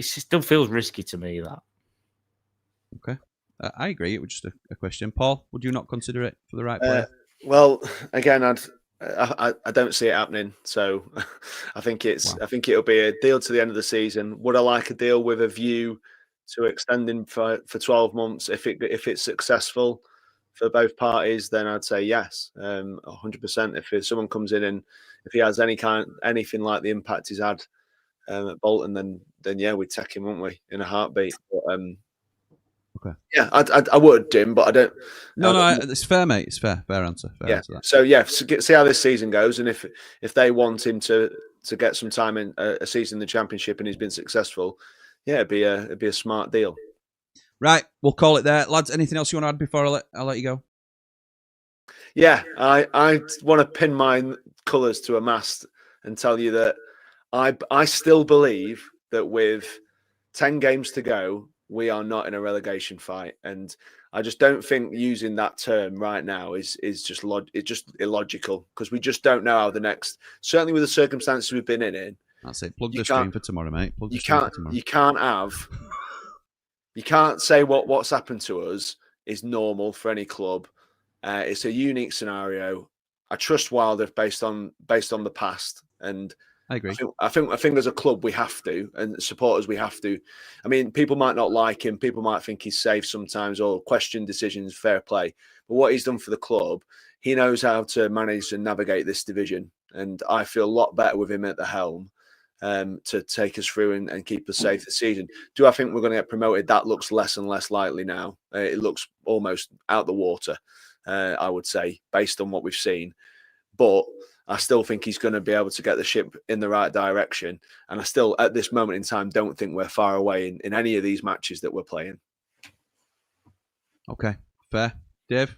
still feels risky to me. That. Okay. I agree. It was just a question. Paul, would you not consider it for the right player? Well, again, I don't see it happening. So I think I think it'll be a deal to the end of the season. Would I like a deal with a view to extending for 12 months if it's successful for both parties? Then I'd say yes, 100%. If someone comes in and if he has anything like the impact he's had at Bolton, then yeah, we'd take him, wouldn't we, in a heartbeat? But, okay. Yeah, I would, Jim, but I don't. No, it's fair, mate. It's fair. Fair answer. Fair answer. So yeah, see how this season goes, and if they want him to get some time in a season in the Championship and he's been successful, yeah, it'd be a smart deal. Right, we'll call it there, lads. Anything else you want to add before I let you go? Yeah, I want to pin my colours to a mast and tell you that I still believe that with 10 games to go, we are not in a relegation fight, and I just don't think using that term right now is just illogical, because we just don't know how the next, certainly with the circumstances we've been in. That's it. Plug the stream for tomorrow, mate. You can't say what's happened to us is normal for any club. It's a unique scenario. I trust Wilder based on the past, and I agree. I think as a club we have to, and supporters we have to. I mean, people might not like him. People might think he's safe sometimes or question decisions. Fair play, but what he's done for the club, he knows how to manage and navigate this division, and I feel a lot better with him at the helm to take us through and keep us safe this season. Do I think we're going to get promoted? That looks less and less likely now. It looks almost out the water, I would say, based on what we've seen. But I still think he's going to be able to get the ship in the right direction. And I still, at this moment in time, don't think we're far away in any of these matches that we're playing. Okay, fair. Dave,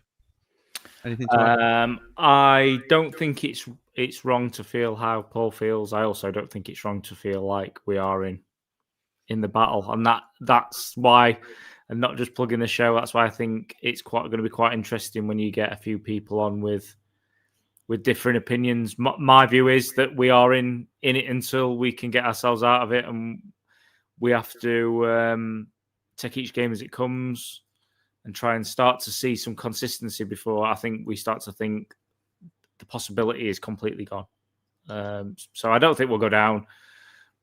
anything to add? I don't think it's wrong to feel how Paul feels. I also don't think it's wrong to feel like we are in the battle. And that's why, and not just plugging the show, that's why I think it's going to be quite interesting when you get a few people on with different opinions. My view is that we are in it until we can get ourselves out of it, and we have to take each game as it comes and try and start to see some consistency before I think we start to think the possibility is completely gone. So I don't think we'll go down,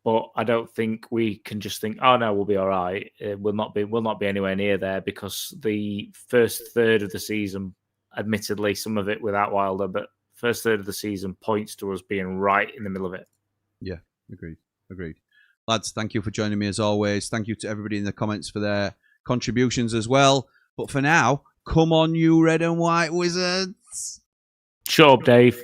but I don't think we can just think, oh no, we'll be all right. We'll not be anywhere near there, because the first third of the season, admittedly some of it without Wilder, but first third of the season points to us being right in the middle of it. Yeah, agreed. Lads, thank you for joining me as always. Thank you to everybody in the comments for their contributions as well. But for now, come on, you red and white wizards. Shut up, Dave.